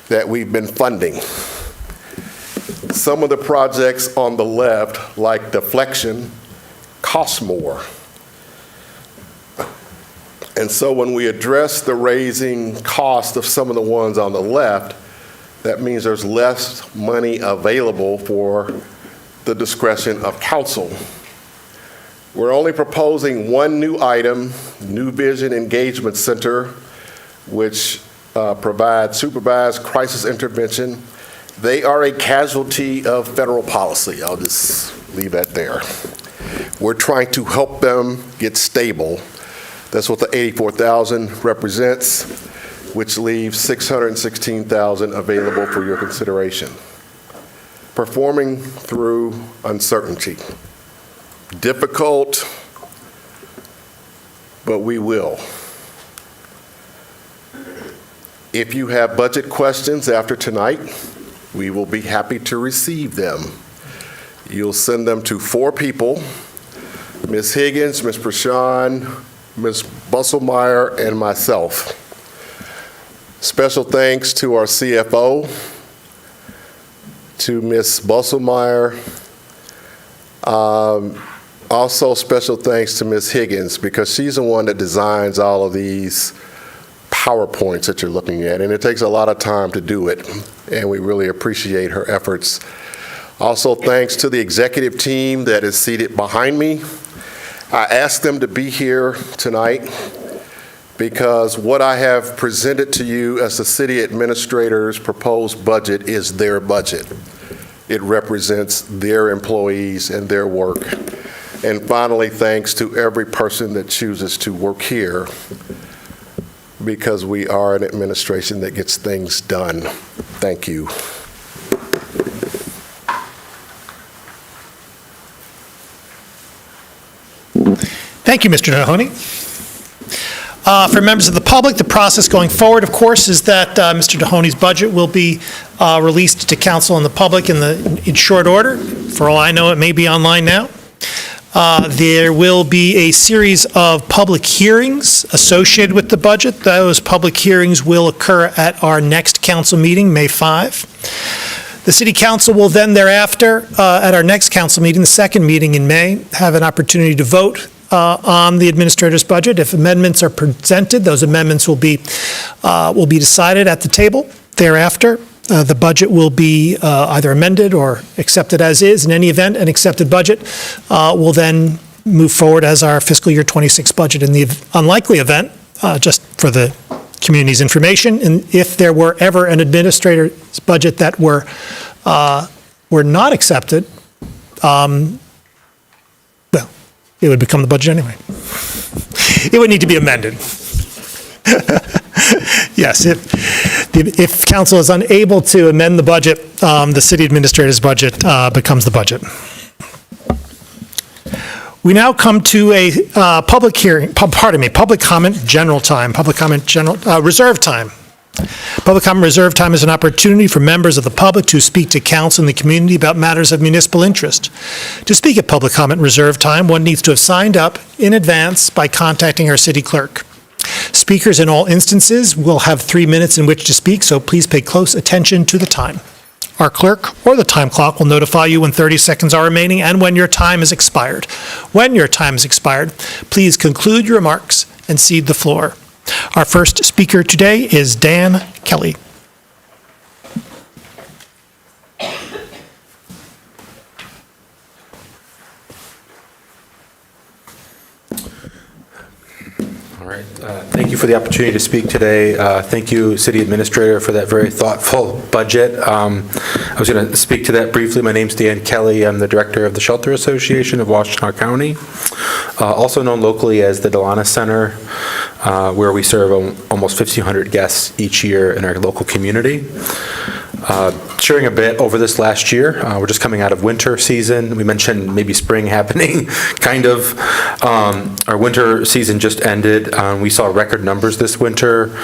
that we've been funding. Some of the projects on the left, like deflection, cost more. And so when we address the raising cost of some of the ones on the left, that means there's less money available for the discretion of council. We're only proposing one new item, New Vision Engagement Center, which provides supervised crisis intervention. They are a casualty of federal policy. I'll just leave that there. We're trying to help them get stable. That's what the $84,000 represents, which leaves $616,000 available for your consideration. Performing through uncertainty. Difficult, but we will. If you have budget questions after tonight, we will be happy to receive them. You'll send them to 4 people, Ms. Higgins, Ms. Prashon, Ms. Busselmeyer, and myself. Special thanks to our CFO, to Ms. Busselmeyer. Also special thanks to Ms. Higgins, because she's the one that designs all of these PowerPoints that you're looking at, and it takes a lot of time to do it, and we really appreciate her efforts. Also thanks to the executive team that is seated behind me. I asked them to be here tonight because what I have presented to you as the city administrator's proposed budget is their budget. It represents their employees and their work. And finally, thanks to every person that chooses to work here, because we are an administration that gets things done. Thank you. Thank you, Mr. Dohoney. For members of the public, the process going forward, of course, is that Mr. Dohoney's budget will be released to council and the public in short order. For all I know, it may be online now. There will be a series of public hearings associated with the budget. Those public hearings will occur at our next council meeting, May 5. The City Council will then thereafter, at our next council meeting, the second meeting in May, have an opportunity to vote on the administrator's budget. If amendments are presented, those amendments will be decided at the table. Thereafter, the budget will be either amended or accepted as is. In any event, an accepted budget will then move forward as our fiscal year 26 budget. In the unlikely event, just for the community's information, and if there were ever an administrator's budget that were not accepted, well, it would become the budget anyway. It would need to be amended. Yes, if council is unable to amend the budget, the city administrator's budget becomes the budget. We now come to a public hearing, public comment general time, reserve time. Public comment reserve time is an opportunity for members of the public to speak to council and the community about matters of municipal interest. To speak at public comment reserve time, one needs to have signed up in advance by contacting our city clerk. Speakers in all instances will have 3 minutes in which to speak, so please pay close attention to the time. Our clerk or the time clock will notify you when 30 seconds are remaining and when your time is expired. When your time is expired, please conclude your remarks and cede the floor. Our first speaker today is Dan Kelly. All right. Thank you for the opportunity to speak today. Thank you, City Administrator, for that very thoughtful budget. I was going to speak to that briefly. My name's Dan Kelly. I'm the Director of the Shelter Association of Washtenaw County, also known locally as the Delana Center, where we serve almost 1,500 guests each year in our local community. Sharing a bit over this last year, we're just coming out of winter season. We mentioned maybe spring happening, kind of. Our winter season just ended. We saw record numbers this winter.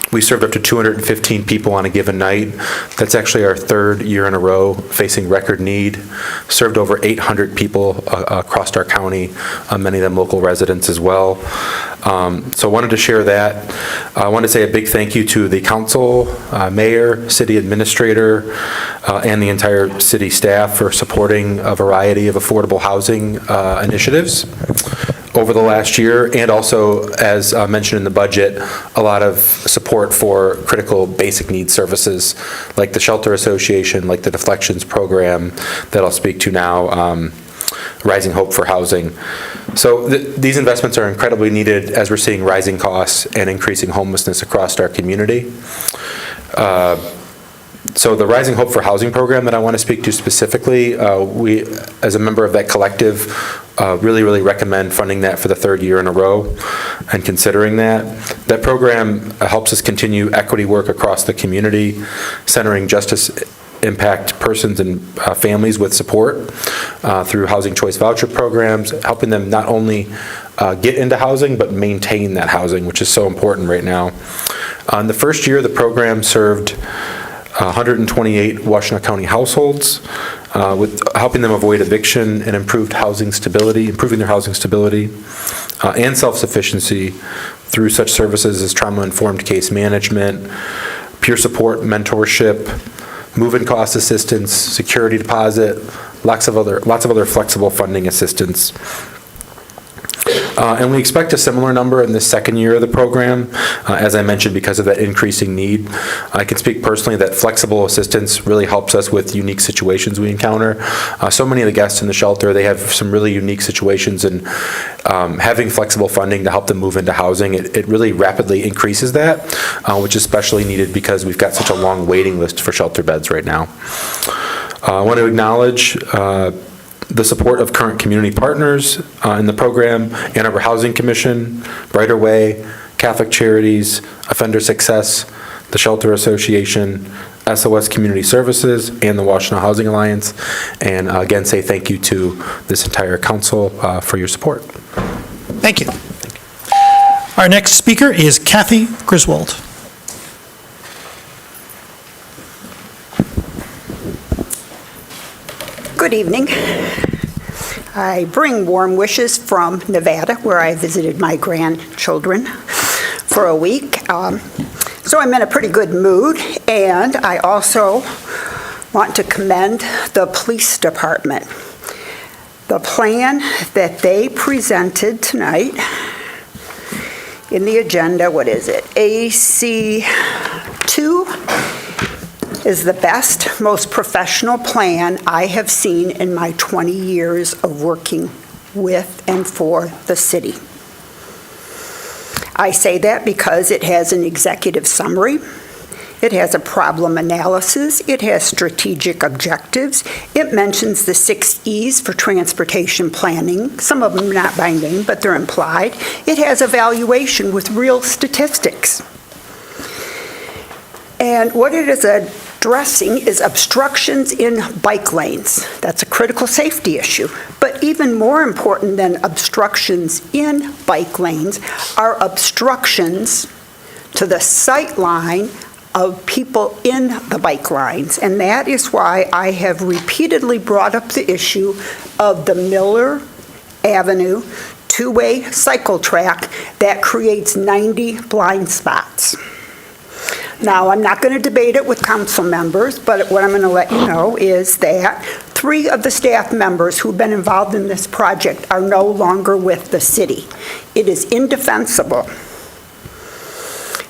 We served up to 215 people on a given night. That's actually our third year in a row facing record need. Served over 800 people across our county, many of them local residents as well. So I wanted to share that. I want to say a big thank you to the council, mayor, city administrator, and the entire city staff for supporting a variety of affordable housing initiatives over the last year, and also, as mentioned in the budget, a lot of support for critical basic needs services like the Shelter Association, like the Deflections Program that I'll speak to now, Rising Hope for Housing. So these investments are incredibly needed as we're seeing rising costs and increasing homelessness across our community. So the Rising Hope for Housing program that I want to speak to specifically, we, as a member of that collective, really recommend funding that for the third year in a row and considering that. That program helps us continue equity work across the community, centering justice impact persons and families with support through housing choice voucher programs, helping them not only get into housing, but maintain that housing, which is so important right now. In the first year, the program served 128 Washtenaw County households, with helping them avoid eviction and improving their housing stability, and self-sufficiency through such services as trauma-informed case management, peer support, mentorship, move-in cost assistance, security deposit, lots of other flexible funding assistance. And we expect a similar number in the second year of the program, as I mentioned, because of that increasing need. I can speak personally that flexible assistance really helps us with unique situations we encounter. So many of the guests in the shelter, they have some really unique situations, and having flexible funding to help them move into housing, it really rapidly increases that, which is especially needed because we've got such a long waiting list for shelter beds right now. I want to acknowledge the support of current community partners in the program, Ann Arbor Housing Commission, Brighter Way, Catholic Charities, Offender Success, the Shelter Association, SOS Community Services, and the Washtenaw Housing Alliance. And again, say thank you to this entire council for your support. Thank you. Our next speaker is Kathy Griswold. Good evening. I bring warm wishes from Nevada, where I visited my grandchildren for a week. So I'm in a pretty good mood, and I also want to commend the police department. The plan that they presented tonight in the agenda, what is it? AC2 is the best, most professional plan I have seen in my 20 years of working with and for the city. I say that because it has an executive summary, it has a problem analysis, it has strategic objectives, it mentions the 6 E's for transportation planning, some of them not by name, but they're implied. It has evaluation with real statistics. And what it is addressing is obstructions in bike lanes. That's a critical safety issue. But even more important than obstructions in bike lanes are obstructions to the sight line of people in the bike lines. And that is why I have repeatedly brought up the issue of the Miller Avenue two-way cycle track that creates 90 blind spots. Now, I'm not going to debate it with council members, but what I'm going to let you know is that 3 of the staff members who've been involved in this project are no longer with the city. It is indefensible.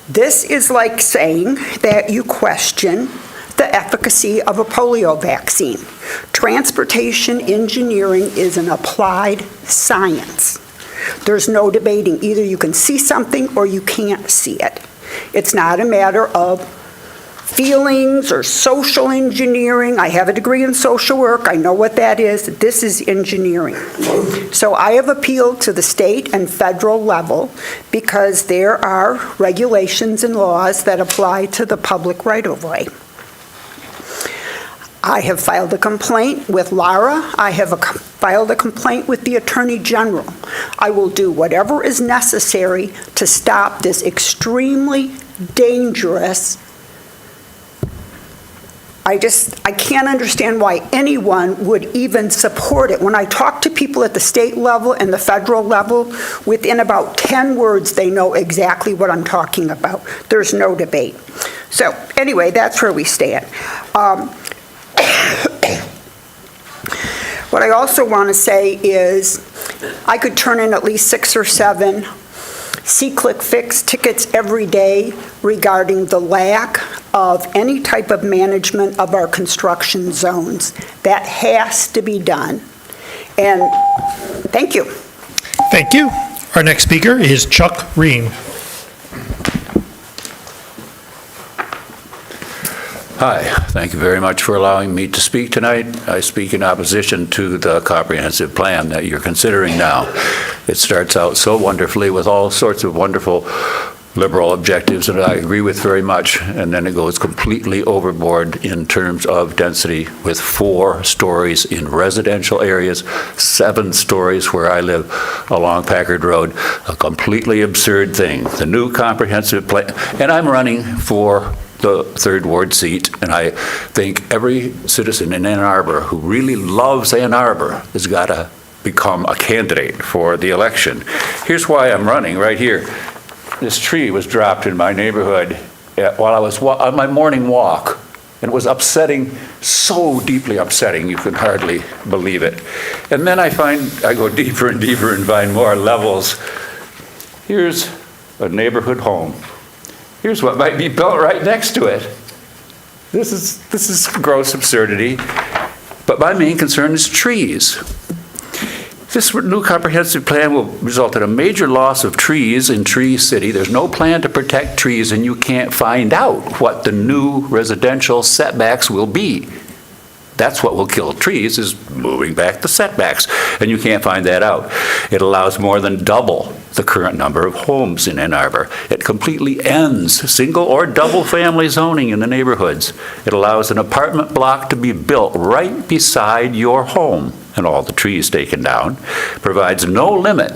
This is like saying that you question the efficacy of a polio vaccine. Transportation engineering is an applied science. There's no debating. Either you can see something or you can't see it. It's not a matter of feelings or social engineering. I have a degree in social work. I know what that is. This is engineering. So I have appealed to the state and federal level because there are regulations and laws that apply to the public right-of-way. I have filed a complaint with Lara. I have filed a complaint with the Attorney General. I will do whatever is necessary to stop this extremely dangerous. I can't understand why anyone would even support it. When I talk to people at the state level and the federal level, within about 10 words, they know exactly what I'm talking about. There's no debate. So anyway, that's where we stand. What I also want to say is I could turn in at least 6 or 7 see-click-fix tickets every day regarding the lack of any type of management of our construction zones. That has to be done. And thank you. Thank you. Our next speaker is Chuck Reen. Hi, thank you very much for allowing me to speak tonight. I speak in opposition to the comprehensive plan that you're considering now. It starts out so wonderfully with all sorts of wonderful liberal objectives that I agree with very much, and then it goes completely overboard in terms of density with 4 stories in residential areas, 7 stories where I live along Packard Road. A completely absurd thing. The new comprehensive plan, and I'm running for the 3rd Ward seat, and I think every citizen in Ann Arbor who really loves Ann Arbor has got to become a candidate for the election. Here's why I'm running right here. This tree was dropped in my neighborhood while I was on my morning walk, and it was upsetting, so deeply upsetting you can hardly believe it. And then I go deeper and deeper and find more levels. Here's a neighborhood home. Here's what might be built right next to it. This is gross absurdity, but my main concern is trees. This new comprehensive plan will result in a major loss of trees in Tree City. There's no plan to protect trees, and you can't find out what the new residential setbacks will be. That's what will kill trees, is moving back the setbacks, and you can't find that out. It allows more than double the current number of homes in Ann Arbor. It completely ends single or double family zoning in the neighborhoods. It allows an apartment block to be built right beside your home and all the trees taken down. Provides no limit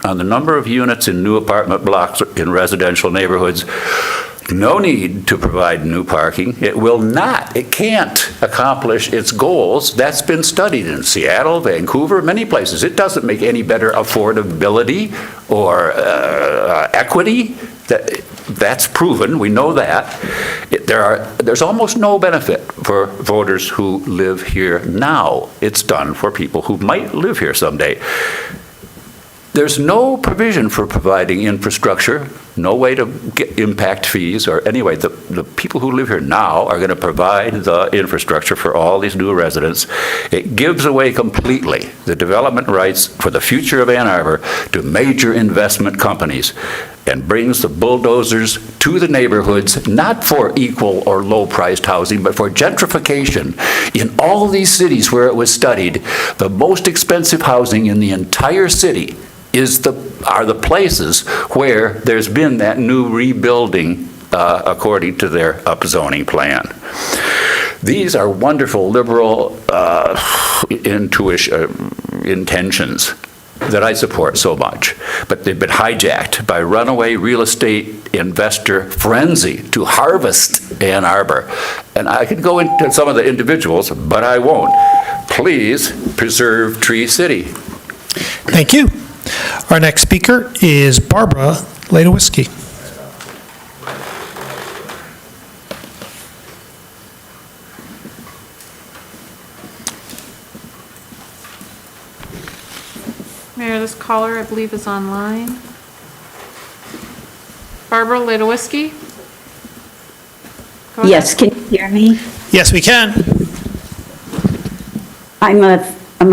on the number of units in new apartment blocks in residential neighborhoods. No need to provide new parking. It can't accomplish its goals. That's been studied in Seattle, Vancouver, many places. It doesn't make any better affordability or equity That's proven, we know that. There's almost no benefit for voters who live here now. It's done for people who might live here someday. There's no provision for providing infrastructure, no way to get impact fees, or anyway, the people who live here now are going to provide the infrastructure for all these new residents. It gives away completely the development rights for the future of Ann Arbor to major investment companies and brings the bulldozers to the neighborhoods, not for equal or low-priced housing, but for gentrification. In all these cities where it was studied, the most expensive housing in the entire city are the places where there's been that new rebuilding according to their upzoning plan. These are wonderful liberal intentions that I support so much, but they've been hijacked by runaway real estate investor frenzy to harvest Ann Arbor. And I could go into some of the individuals, but I won't. Please preserve Tree City. Thank you. Our next speaker is Barbara Ladowiski. Mayor, this caller, I believe, is online. Barbara Ladowiski? Go ahead. Yes, can you hear me? Yes, we can. My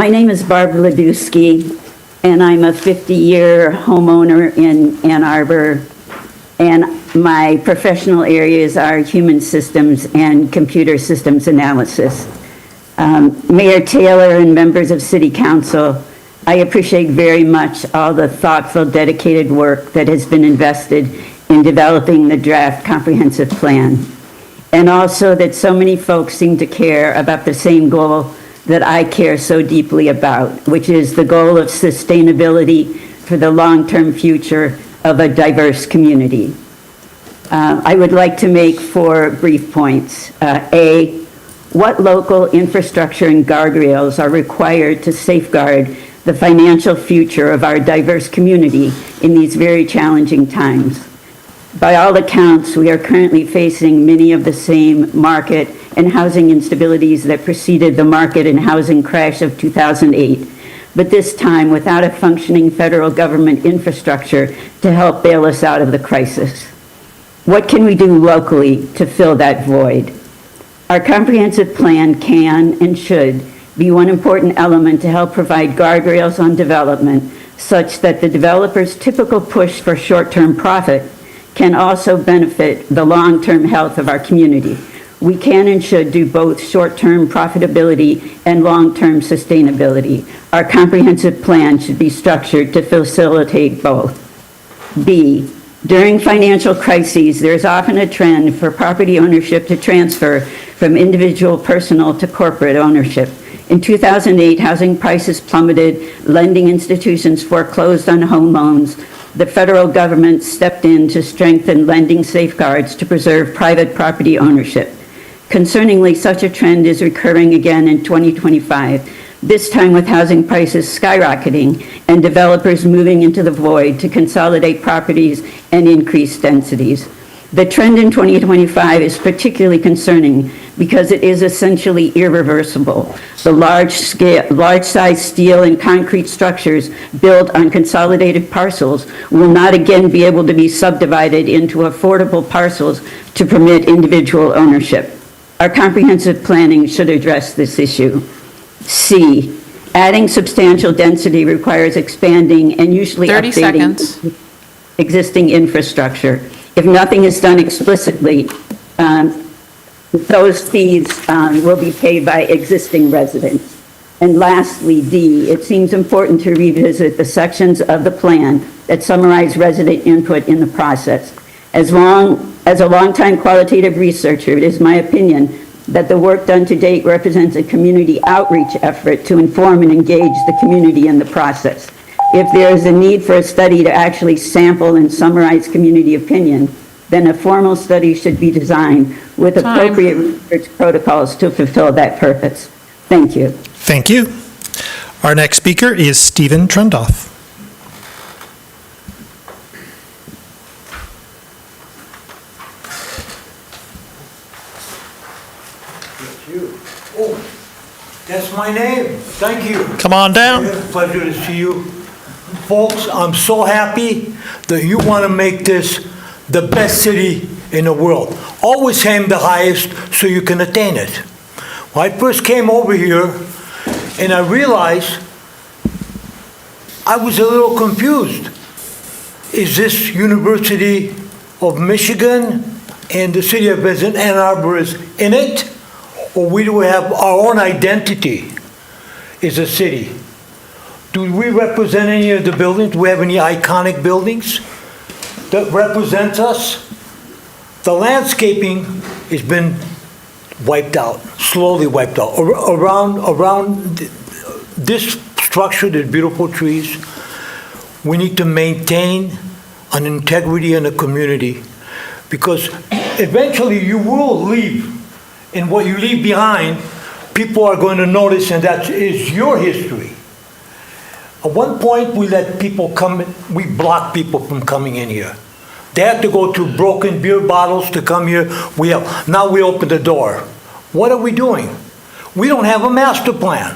name is Barbara Ladowski, and I'm a 50-year homeowner in Ann Arbor, and my professional areas are human systems and computer systems analysis. Mayor Taylor and members of City Council, I appreciate very much all the thoughtful, dedicated work that has been invested in developing the draft comprehensive plan, and also that so many folks seem to care about the same goal that I care so deeply about, which is the goal of sustainability for the long-term future of a diverse community. I would like to make 4 brief points. A, what local infrastructure and guardrails are required to safeguard the financial future of our diverse community in these very challenging times? By all accounts, we are currently facing many of the same market and housing instabilities that preceded the market and housing crash of 2008, but this time without a functioning federal government infrastructure to help bail us out of the crisis. What can we do locally to fill that void? Our comprehensive plan can and should be one important element to help provide guardrails on development such that the developer's typical push for short-term profit can also benefit the long-term health of our community. We can and should do both short-term profitability and long-term sustainability. Our comprehensive plan should be structured to facilitate both. B, during financial crises, there's often a trend for property ownership to transfer from individual personal to corporate ownership. In 2008, housing prices plummeted, lending institutions foreclosed on home loans. The federal government stepped in to strengthen lending safeguards to preserve private property ownership. Concerningly, such a trend is recurring again in 2025, this time with housing prices skyrocketing and developers moving into the void to consolidate properties and increase densities. The trend in 2025 is particularly concerning because it is essentially irreversible. The large-size steel and concrete structures built on consolidated parcels will not again be able to be subdivided into affordable parcels to permit individual ownership. Our comprehensive planning should address this issue. C, adding substantial density requires expanding and usually 30 updating seconds. existing infrastructure. If nothing is done explicitly, those fees will be paid by existing residents. And lastly, D, it seems important to revisit the sections of the plan that summarize resident input in the process. As a longtime qualitative researcher, it is my opinion that the work done to date represents a community outreach effort to inform and engage the community in the process. If there is a need for a study to actually sample and summarize community opinion, then a formal study should be designed with appropriate research protocols to fulfill that purpose. Thank you. Thank you. Our next speaker is Stephen Trendoff. my name. Thank you. Come on down. It's a pleasure to see you. Folks, I'm so happy that you want to make this the best city in the world. Always aim the highest so you can attain it. When I first came over here and I realized I was a little confused. Is this University of Michigan and the city of Ann Arbor is in it? Or we do have our own identity as a city? Do we represent any of the buildings? Do we have any iconic buildings that represents us? The landscaping has been wiped out, slowly wiped out. Around this structure, there's beautiful trees. We need to maintain an integrity in the community because eventually you will leave. And what you leave behind, people are going to notice, and that is your history. At one point, we let people come, we blocked people from coming in here. They had to go through broken beer bottles to come here. Now we open the door. What are we doing? We don't have a master plan.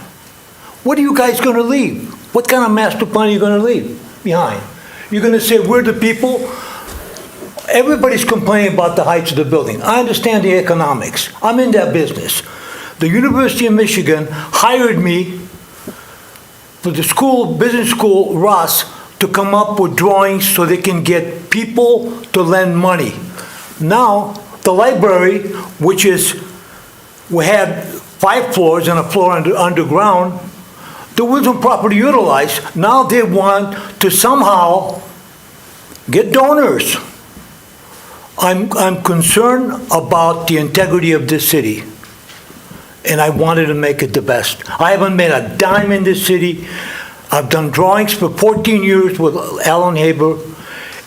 What are you guys going to leave? What kind of master plan are you going to leave behind? You're going to say, we're the people? Everybody's complaining about the heights of the building. I understand the economics. I'm in that business. The University of Michigan hired me for the school, business school, Ross, to come up with drawings so they can get people to lend money. Now, the library, which we had 5 floors and a floor underground, that wasn't properly utilized. Now they want to somehow get donors. I'm concerned about the integrity of this city, and I wanted to make it the best. I haven't made a dime in this city. I've done drawings for 14 years with Alan Haber,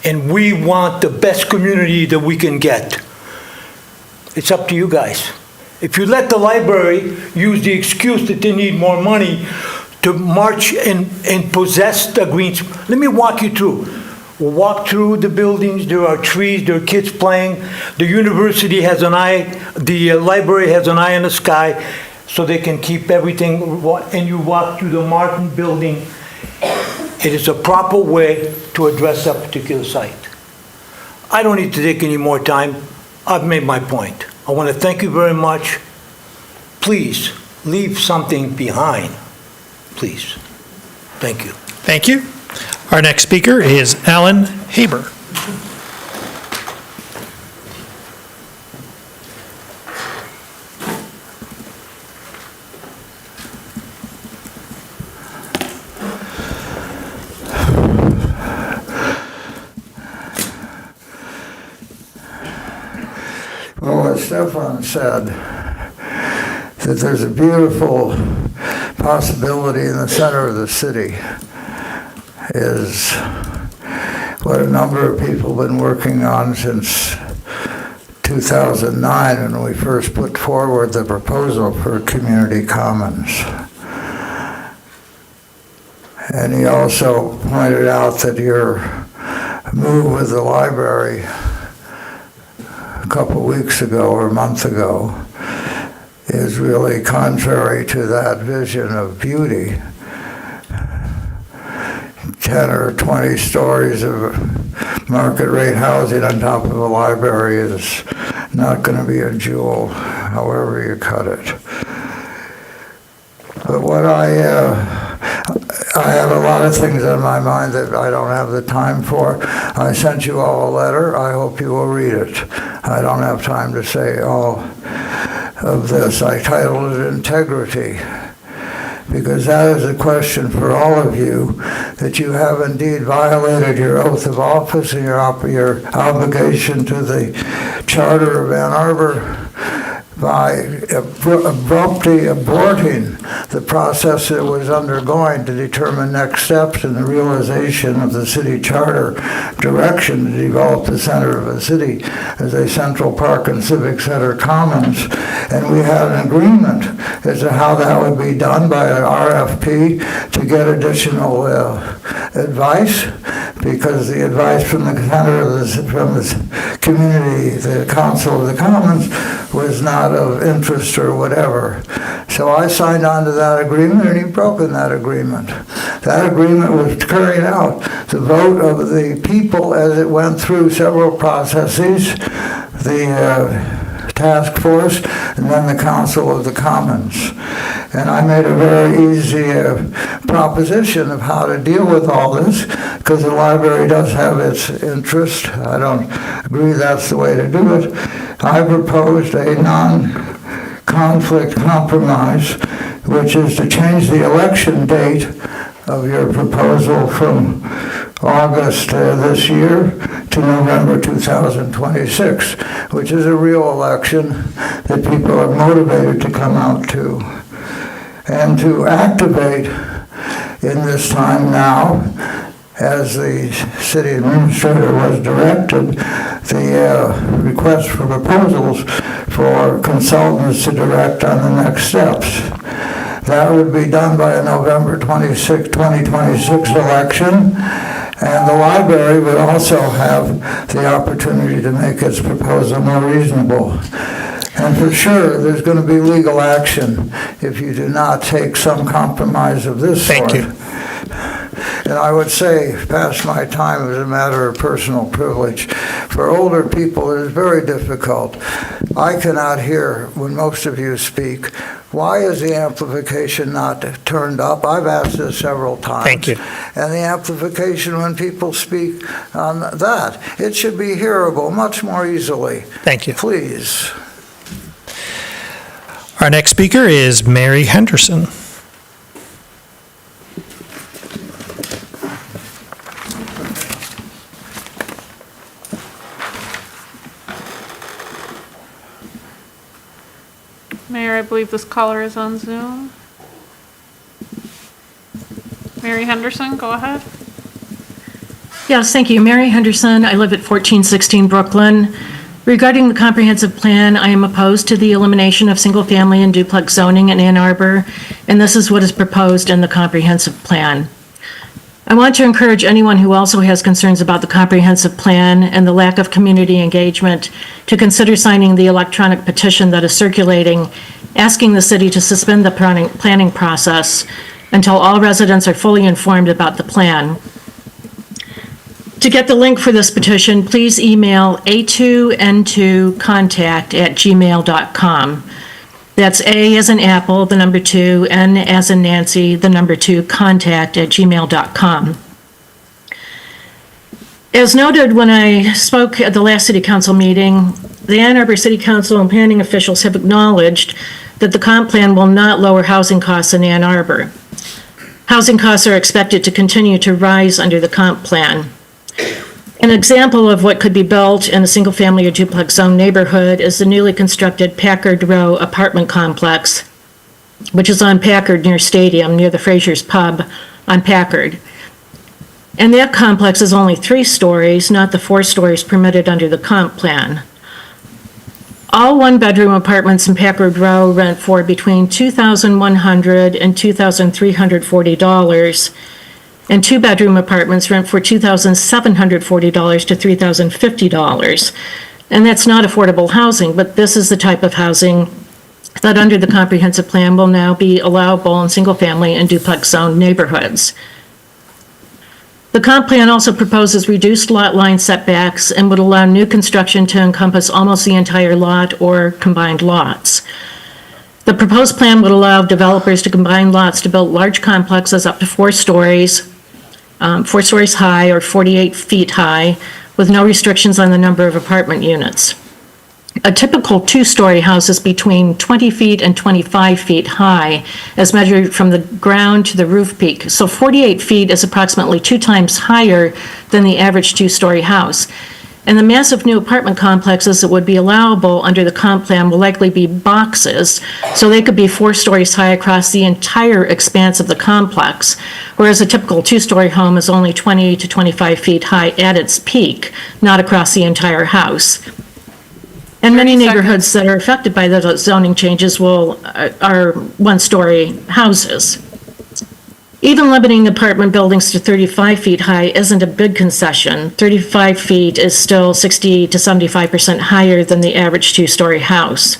and we want the best community that we can get. It's up to you guys. If you let the library use the excuse that they need more money to march and possess the greens, let me walk you through. We'll walk through the buildings, there are trees, there are kids playing. The university has an eye, the library has an eye in the sky so they can keep everything, and you walk through the Martin building. It is a proper way to address that particular site. I don't need to take any more time. I've made my point. I want to thank you very much. Please, leave something behind, please. Thank you. Thank you. Our next speaker is Alan Haber. Well, as Stefan said, that there's a beautiful possibility in the center of the city is what a number of people have been working on since 2009 when we first put forward the proposal for community commons. And he also pointed out that your move with the library a couple weeks ago or a month ago is really contrary to that vision of beauty. 10 or 20 stories of market rate housing on top of a library is not going to be a jewel, however you cut it. But what I have a lot of things on my mind that I don't have the time for. I sent you all a letter. I hope you will read it. I don't have time to say all of this. I titled it Integrity, because that is a question for all of you, that you have indeed violated your oath of office and your obligation to the Charter of Ann Arbor by abruptly aborting the process it was undergoing to determine next steps in the realization of the city charter direction to develop the center of the city as a central park and civic center commons. And we had an agreement as to how that would be done by an RFP to get additional advice because the advice from the center of from the community, the Council of the Commons, was not of interest or whatever. So I signed on to that agreement, and he broken that agreement. That agreement was carrying out the vote of the people as it went through several processes, the task force, and then the Council of the Commons. And I made a very easy proposition of how to deal with all this, because the library does have its interest. I don't agree that's the way to do it. I proposed a non-conflict compromise, which is to change the election date of your proposal from August this year to November 2026, which is a real election that people are motivated to come out to. And to activate in this time now, as the city administrator was directed, the request for proposals for consultants to direct on the next steps. That would be done by a November 26, 2026 election, and the library would also have the opportunity to make its proposal more reasonable. And for sure, there's going to be legal action if you do not take some compromise of this sort. Thank you. And I would say, past my time as a matter of personal privilege, for older people it is very difficult. I cannot hear when most of you speak. Why is the amplification not turned up? I've asked this several times. Thank you. And the amplification when people speak on that, it should be hearable much more easily. Thank you. Please. Our next speaker is Mary Henderson. Mayor, I believe this caller is on Zoom. Mary Henderson, go ahead. Yes, thank you. Mary Henderson. I live at 1416 Brooklyn. Regarding the comprehensive plan, I am opposed to the elimination of single-family and duplex zoning in Ann Arbor, and this is what is proposed in the comprehensive plan. I want to encourage anyone who also has concerns about the comprehensive plan and the lack of community engagement to consider signing the electronic petition that is circulating, asking the city to suspend the planning process until all residents are fully informed about the plan. To get the link for this petition, please email a2n2contact@gmail.com. That's A as in Apple, the number 2, N as in Nancy, the number 2, contact@gmail.com. As noted when I spoke at the last City Council meeting, the Ann Arbor City Council and planning officials have acknowledged that the comp plan will not lower housing costs in Ann Arbor. Housing costs are expected to continue to rise under the comp plan. An example of what could be built in a single-family or duplex zone neighborhood is the newly constructed Packard Row apartment complex, which is on Packard near Stadium, near the Fraser's Pub on Packard. And that complex is only 3 stories, not the 4 stories permitted under the comp plan. All one-bedroom apartments in Packard Row rent for between $2,100 and $2,340, and 2-bedroom apartments rent for $2,740 to $3,050. And that's not affordable housing, but this is the type of housing that under the comprehensive plan will now be allowable in single-family and duplex zone neighborhoods. The comp plan also proposes reduced lot line setbacks and would allow new construction to encompass almost the entire lot or combined lots. The proposed plan would allow developers to combine lots to build large complexes up to 4 stories, 4 stories high or 48 feet high, with no restrictions on the number of apartment units. A typical 2-story house is between 20 feet and 25 feet high, as measured from the ground to the roof peak. So 48 feet is approximately 2 times higher than the average 2-story house. And the massive new apartment complexes that would be allowable under the comp plan will likely be boxes, so they could be 4 stories high across the entire expanse of the complex, whereas a typical 2-story home is only 20 to 25 feet high at its peak, not across the entire house. And many 30 neighborhoods that are affected by the zoning changes are 1-story houses. Even limiting apartment buildings to 35 feet high isn't a big concession. 35 feet is still 60 to 75% higher than the average two-story house.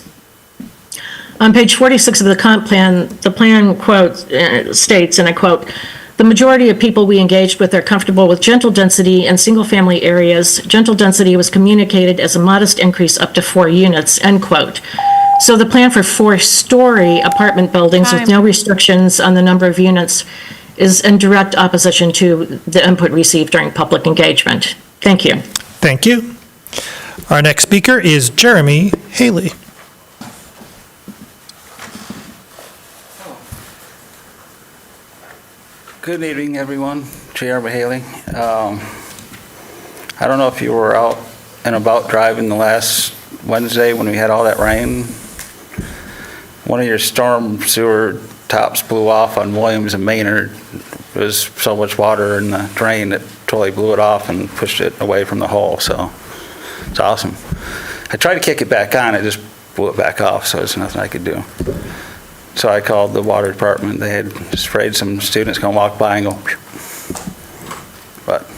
On page 46 of the comp plan, the plan states, and I quote, "The majority of people we engaged with are comfortable with gentle density in single-family areas. Gentle density was communicated as a modest increase up to 4 units," end quote. So the plan for 4-story apartment buildings with no restrictions on the number of units is in direct opposition to the input received during public engagement. Thank you. Thank you. Our next speaker is Jeremy Haley. Good evening, everyone. Chair Haley. I don't know if you were out and about driving the last Wednesday when we had all that rain. One of your storm sewer tops blew off on Williams and Maynard. There was so much water in the drain that totally blew it off and pushed it away from the hole, so it's awesome. I tried to kick it back on, it just blew it back off, so there's nothing I could do. So I called the water department. They had just afraid some students gonna walk by and go, phew. But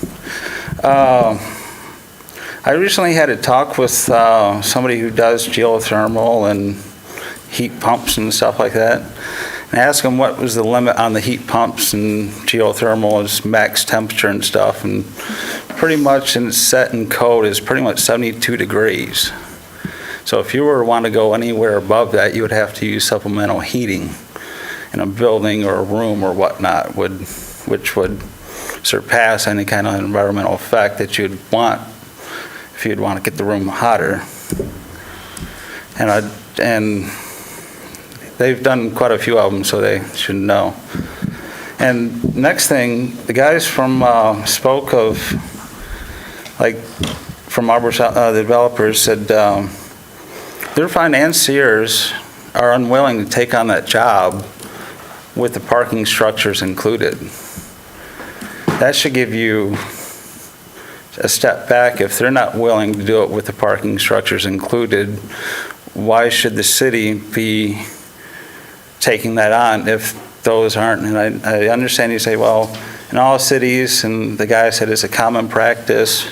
I recently had a talk with somebody who does geothermal and heat pumps and stuff like that. And I asked them what was the limit on the heat pumps and geothermal is max temperature and stuff. And pretty much in set in code is pretty much 72 degrees. So if you were to want to go anywhere above that, you would have to use supplemental heating in a building or a room or whatnot, which would surpass any kind of environmental effect that you'd want if you'd want to get the room hotter. And they've done quite a few of them, so they should know. And next thing, the guys from spoke of, like, from Arbor, the developers said their financiers are unwilling to take on that job with the parking structures included. That should give you a step back. If they're not willing to do it with the parking structures included, why should the city be taking that on if those aren't? And I understand you say, well, in all cities, and the guy said it's a common practice.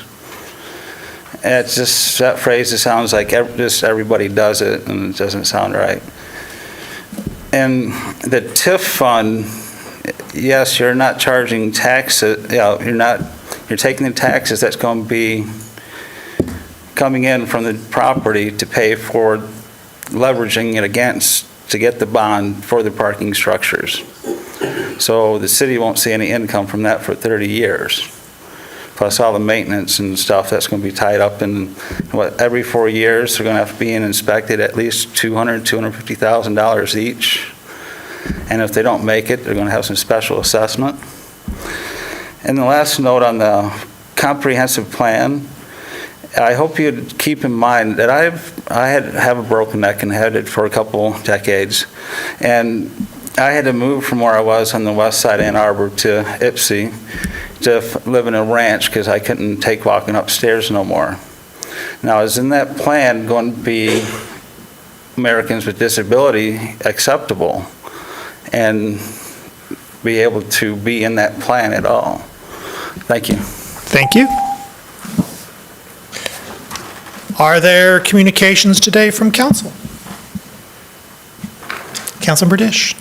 It's just, that phrase, it sounds like just everybody does it, and it doesn't sound right. And the TIF fund, yes, you're not charging taxes, you're taking the taxes that's going to be coming in from the property to pay for leveraging it against to get the bond for the parking structures. So the city won't see any income from that for 30 years. Plus all the maintenance and stuff that's going to be tied up in, every 4 years, they're going to have to be inspected at least $250,000 each. And if they don't make it, they're going to have some special assessment. And the last note on the comprehensive plan, I hope you'd keep in mind that I have a broken neck and had it for a couple decades. And I had to move from where I was on the west side of Ann Arbor to Ypsi to live in a ranch because I couldn't take walking upstairs no more. Now, is in that plan going to be Americans with disability acceptable and be able to be in that plan at all? Thank you. Thank you. Are there communications today from council? Councilmember Dish.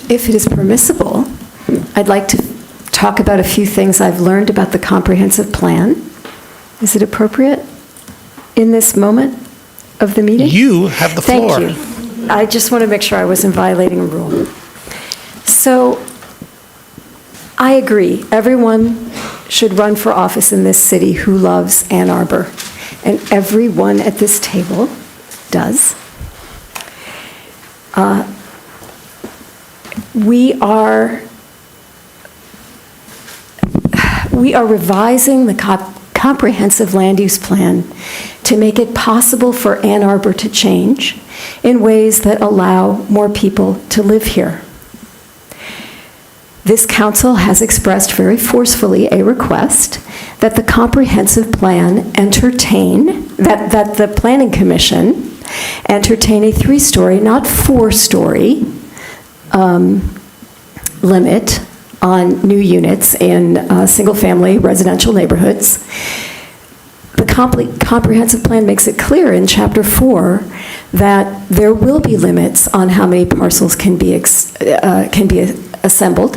If it is permissible, I'd like to talk about a few things I've learned about the comprehensive plan. Is it appropriate in this moment of the meeting? You have the floor. Thank you. I just want to make sure I wasn't violating a rule. So I agree. Everyone should run for office in this city who loves Ann Arbor, and everyone at this table does. We are revising the comprehensive land use plan to make it possible for Ann Arbor to change in ways that allow more people to live here. This council has expressed very forcefully a request that the comprehensive plan that the Planning Commission entertain a 3-story, not 4-story, limit on new units in single-family residential neighborhoods. The comprehensive plan makes it clear in Chapter 4 that there will be limits on how many parcels can be assembled.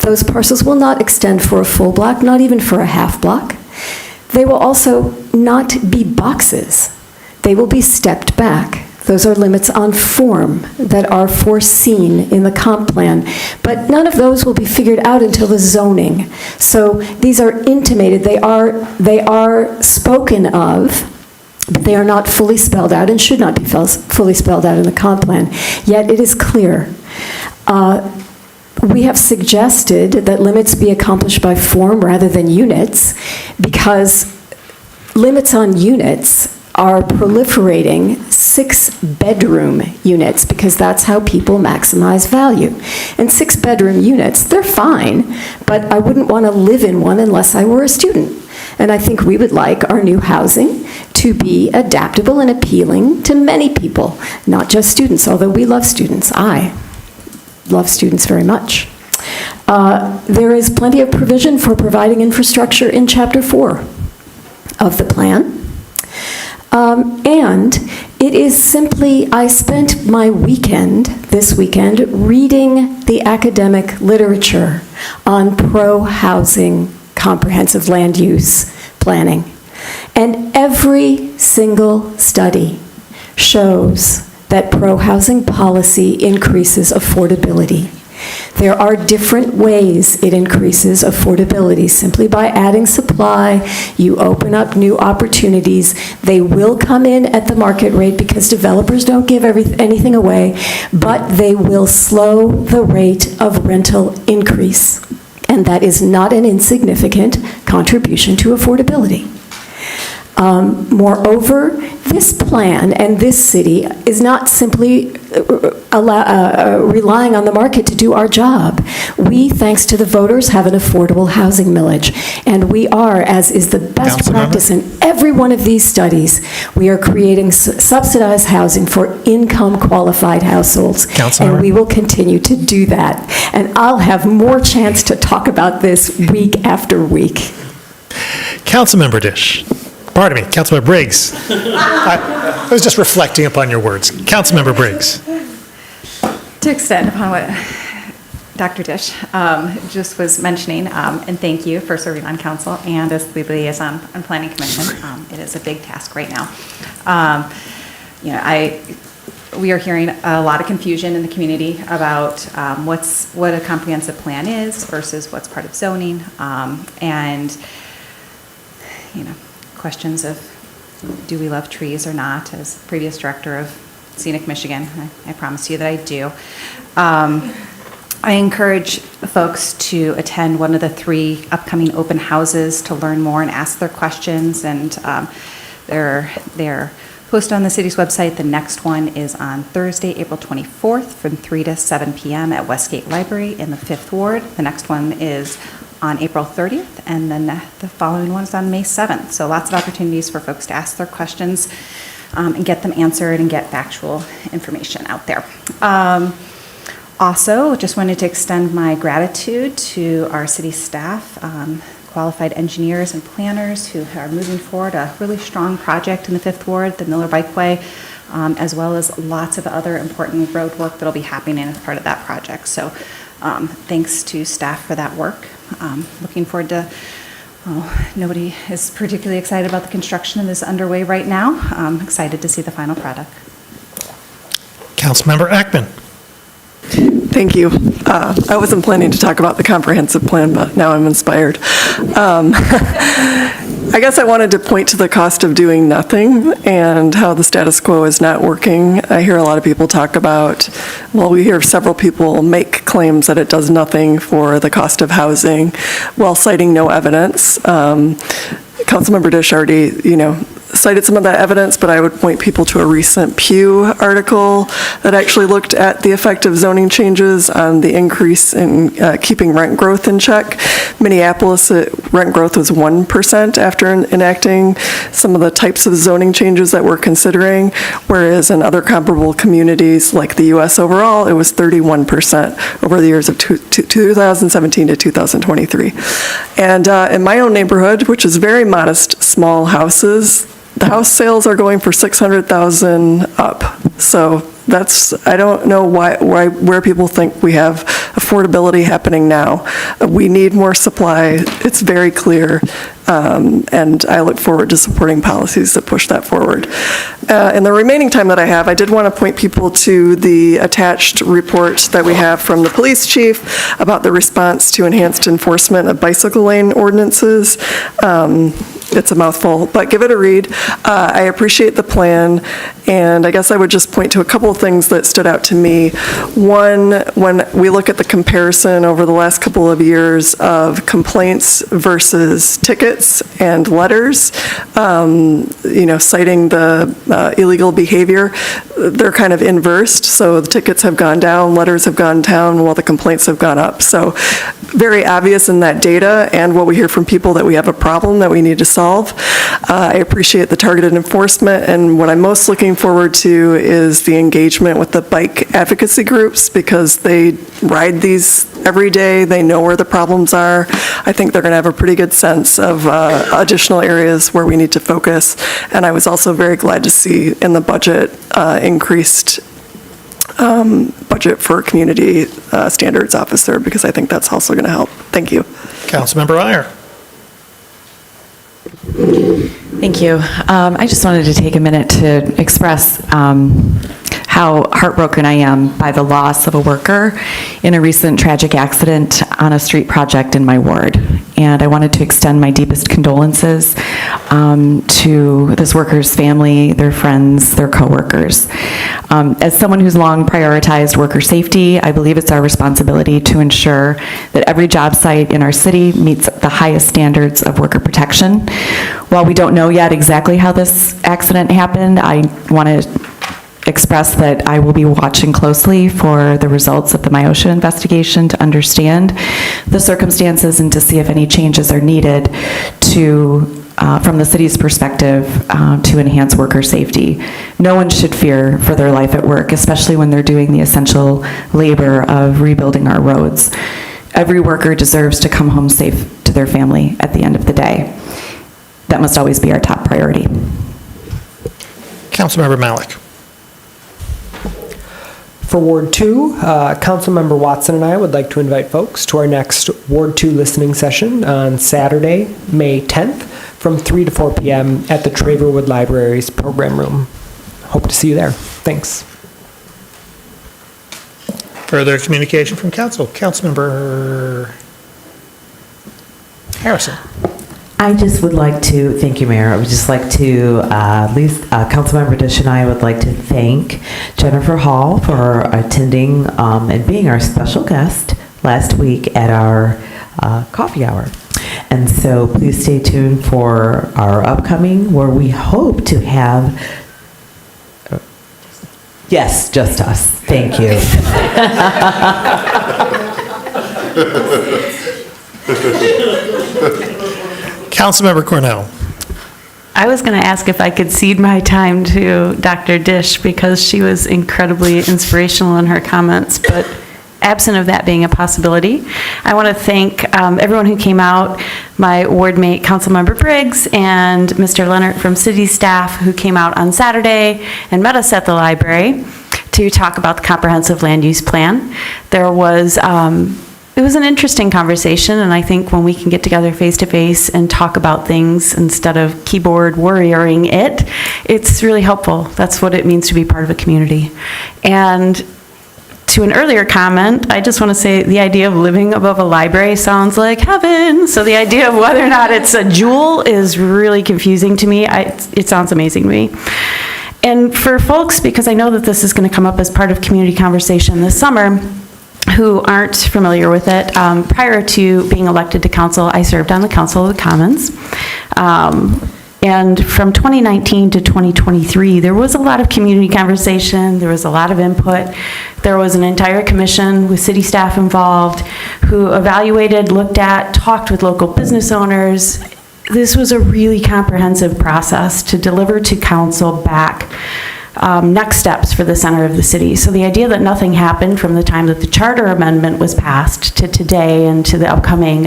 Those parcels will not extend for a full block, not even for a half block. They will also not be boxes. They will be stepped back. Those are limits on form that are foreseen in the comp plan, but none of those will be figured out until the zoning. So these are intimated, they are spoken of, but they are not fully spelled out and should not be fully spelled out in the comp plan. Yet it is clear. We have suggested that limits be accomplished by form rather than units, because limits on units are proliferating 6-bedroom units, because that's how people maximize value. And 6-bedroom units, they're fine, but I wouldn't want to live in one unless I were a student. And I think we would like our new housing to be adaptable and appealing to many people, not just students, although we love students. I love students very much. There is plenty of provision for providing infrastructure in Chapter 4 of the plan. And it is simply, I spent my this weekend, reading the academic literature on pro-housing comprehensive land use planning. And every single study shows that pro-housing policy increases affordability. There are different ways it increases affordability. Simply by adding supply, you open up new opportunities. They will come in at the market rate because developers don't give anything away, but they will slow the rate of rental increase. And that is not an insignificant contribution to affordability. Moreover, this plan and this city is not simply relying on the market to do our job. We, thanks to the voters, have an affordable housing millage. And we are, as is the best practice in every one of these studies, we are creating subsidized housing for income-qualified households. And we will continue to do that. And I'll have more chance to talk about this week after week. Councilmember Dish. Pardon me, Councilmember Briggs. I was just reflecting upon your words. Councilmember Briggs. To extend upon what Dr. Dish just was mentioning, and thank you for serving on council and as the liaison on Planning Commission. It is a big task right now. We are hearing a lot of confusion in the community about what a comprehensive plan is versus what's part of zoning, and questions of do we love trees or not. As previous director of Scenic Michigan, I promise you that I do. I encourage folks to attend one of the 3 upcoming open houses to learn more and ask their questions, and they're posted on the city's website. The next one is on Thursday, April 24th from 3 to 7 p.m. at Westgate Library in the 5th Ward. The next one is on April 30th, and then the following one is on May 7th. So lots of opportunities for folks to ask their questions and get them answered and get factual information out there. Also, just wanted to extend my gratitude to our city staff, qualified engineers and planners who are moving forward a really strong project in the 5th Ward, the Miller Bikeway, as well as lots of other important road work that will be happening as part of that project. So thanks to staff for that work. Looking forward to, nobody is particularly excited about the construction that is underway right now. I'm excited to see the final product. Councilmember Ackman. Thank you. I wasn't planning to talk about the comprehensive plan, but now I'm inspired. I guess I wanted to point to the cost of doing nothing and how the status quo is not working. I hear a lot of people talk about, well, we hear several people make claims that it does nothing for the cost of housing while citing no evidence. Councilmember Dish already, cited some of that evidence, but I would point people to a recent Pew article that actually looked at the effect of zoning changes on the increase in keeping rent growth in check. Minneapolis rent growth was 1% after enacting some of the types of zoning changes that we're considering, whereas in other comparable communities like the U.S. overall, it was 31% over the years of 2017 to 2023. And in my own neighborhood, which is very modest, small houses, the house sales are going for $600,000 up. So I don't know where people think we have affordability happening now. We need more supply. It's very clear. And I look forward to supporting policies that push that forward. In the remaining time that I have, I did want to point people to the attached report that we have from the police chief about the response to enhanced enforcement of bicycle lane ordinances. It's a mouthful, but give it a read. I appreciate the plan, and I guess I would just point to a couple of things that stood out to me. One, when we look at the comparison over the last couple of years of complaints versus tickets and letters, citing the illegal behavior, they're kind of inversed. So the tickets have gone down, letters have gone down, while the complaints have gone up. So very obvious in that data and what we hear from people that we have a problem that we need to solve. I appreciate the targeted enforcement, and what I'm most looking forward to is the engagement with the bike advocacy groups, because they ride these every day. They know where the problems are. I think they're going to have a pretty good sense of additional areas where we need to focus. And I was also very glad to see in the budget increased budget for community standards officer, because I think that's also going to help. Thank you. Councilmember Iyer. Thank you. I just wanted to take a minute to express how heartbroken I am by the loss of a worker in a recent tragic accident on a street project in my ward. And I wanted to extend my deepest condolences to this worker's family, their friends, their coworkers. As someone who's long prioritized worker safety, I believe it's our responsibility to ensure that every job site in our city meets the highest standards of worker protection. While we don't know yet exactly how this accident happened, I want to express that I will be watching closely for the results of the MIOSHA investigation to understand the circumstances and to see if any changes are needed to, from the city's perspective, to enhance worker safety. No one should fear for their life at work, especially when they're doing the essential labor of rebuilding our roads. Every worker deserves to come home safe to their family at the end of the day. That must always be our top priority. Councilmember Malik. For Ward 2, Councilmember Watson and I would like to invite folks to our next Ward 2 listening session on Saturday, May 10th, from 3 to 4 p.m. at the Traverwood Library's program room. Hope to see you there. Thanks. Further communication from council. Councilmember Harrison. I just would like to, thank you, Mayor. I would just like to, at least Councilmember Dish and I would like to thank Jennifer Hall for attending and being our special guest last week at our coffee hour. And so please stay tuned for our upcoming, where we hope to have, yes, just us. Thank you. Councilmember Cornell. I was going to ask if I could cede my time to Dr. Dish, because she was incredibly inspirational in her comments, but absent of that being a possibility, I want to thank everyone who came out, my ward mate, Councilmember Briggs, and Mr. Leonard from city staff who came out on Saturday and met us at the library to talk about the comprehensive land use plan. It was an interesting conversation, and I think when we can get together face-to-face and talk about things instead of keyboard warrioring it, it's really helpful. That's what it means to be part of a community. And to an earlier comment, I just want to say the idea of living above a library sounds like heaven. So the idea of whether or not it's a jewel is really confusing to me. It sounds amazing to me. And for folks, because I know that this is going to come up as part of community conversation this summer, who aren't familiar with it, prior to being elected to council, I served on the Council of the Commons. And from 2019 to 2023, there was a lot of community conversation, there was a lot of input. There was an entire commission with city staff involved who evaluated, looked at, talked with local business owners. This was a really comprehensive process to deliver to council back next steps for the center of the city. So the idea that nothing happened from the time that the charter amendment was passed to today and to the upcoming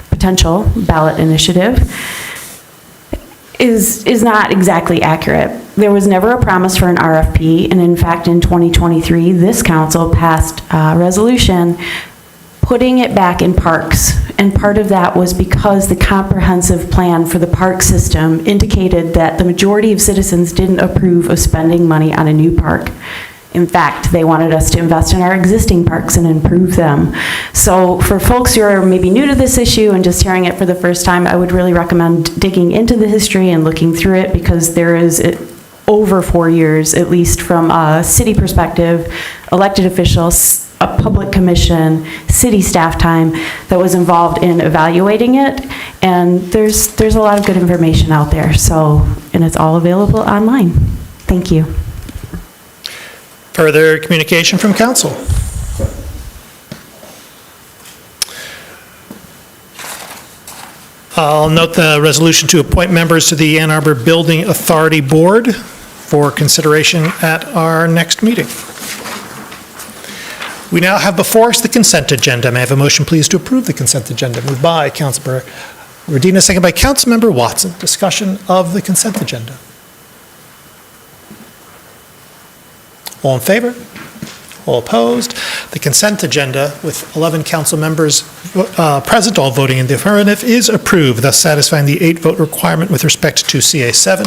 potential ballot initiative is not exactly accurate. There was never a promise for an RFP, and in fact, in 2023, this council passed a resolution putting it back in parks. And part of that was because the comprehensive plan for the park system indicated that the majority of citizens didn't approve of spending money on a new park. In fact, they wanted us to invest in our existing parks and improve them. So for folks who are maybe new to this issue and just hearing it for the first time, I would really recommend digging into the history and looking through it, because there is over 4 years, at least from a city perspective, elected officials, a public commission, city staff time that was involved in evaluating it. And there's a lot of good information out there. So, and it's all available online. Thank you. Further communication from council? I'll note the resolution to appoint members to the Ann Arbor Building Authority Board for consideration at our next meeting. We now have before us the consent agenda. May I have a motion, please, to approve the consent agenda? Moved by Councilmember Rodina, second by Councilmember Watson. Discussion of the consent agenda. All in favor? All opposed? The consent agenda, with 11 council members present, all voting in the affirmative, is approved, thus satisfying the 8-vote requirement with respect to CA7,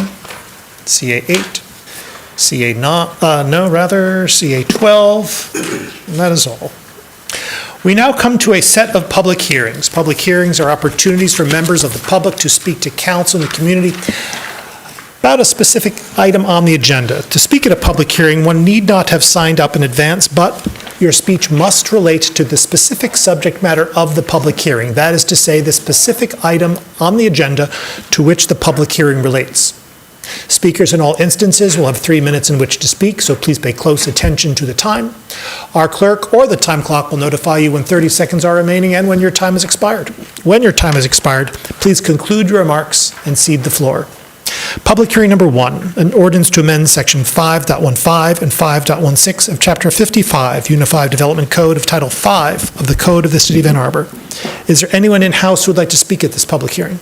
CA8, CA12, and that is all. We now come to a set of public hearings. Public hearings are opportunities for members of the public to speak to council and the community about a specific item on the agenda. To speak at a public hearing, one need not have signed up in advance, but your speech must relate to the specific subject matter of the public hearing. That is to say, the specific item on the agenda to which the public hearing relates. Speakers in all instances will have 3 minutes in which to speak, so please pay close attention to the time. Our clerk or the time clock will notify you when 30 seconds are remaining and when your time has expired. When your time has expired, please conclude your remarks and cede the floor. Public hearing number 1, an ordinance to amend section 5.15 and 5.16 of Chapter 55, Unified Development Code of Title 5 of the Code of the City of Ann Arbor. Is there anyone in-house who would like to speak at this public hearing?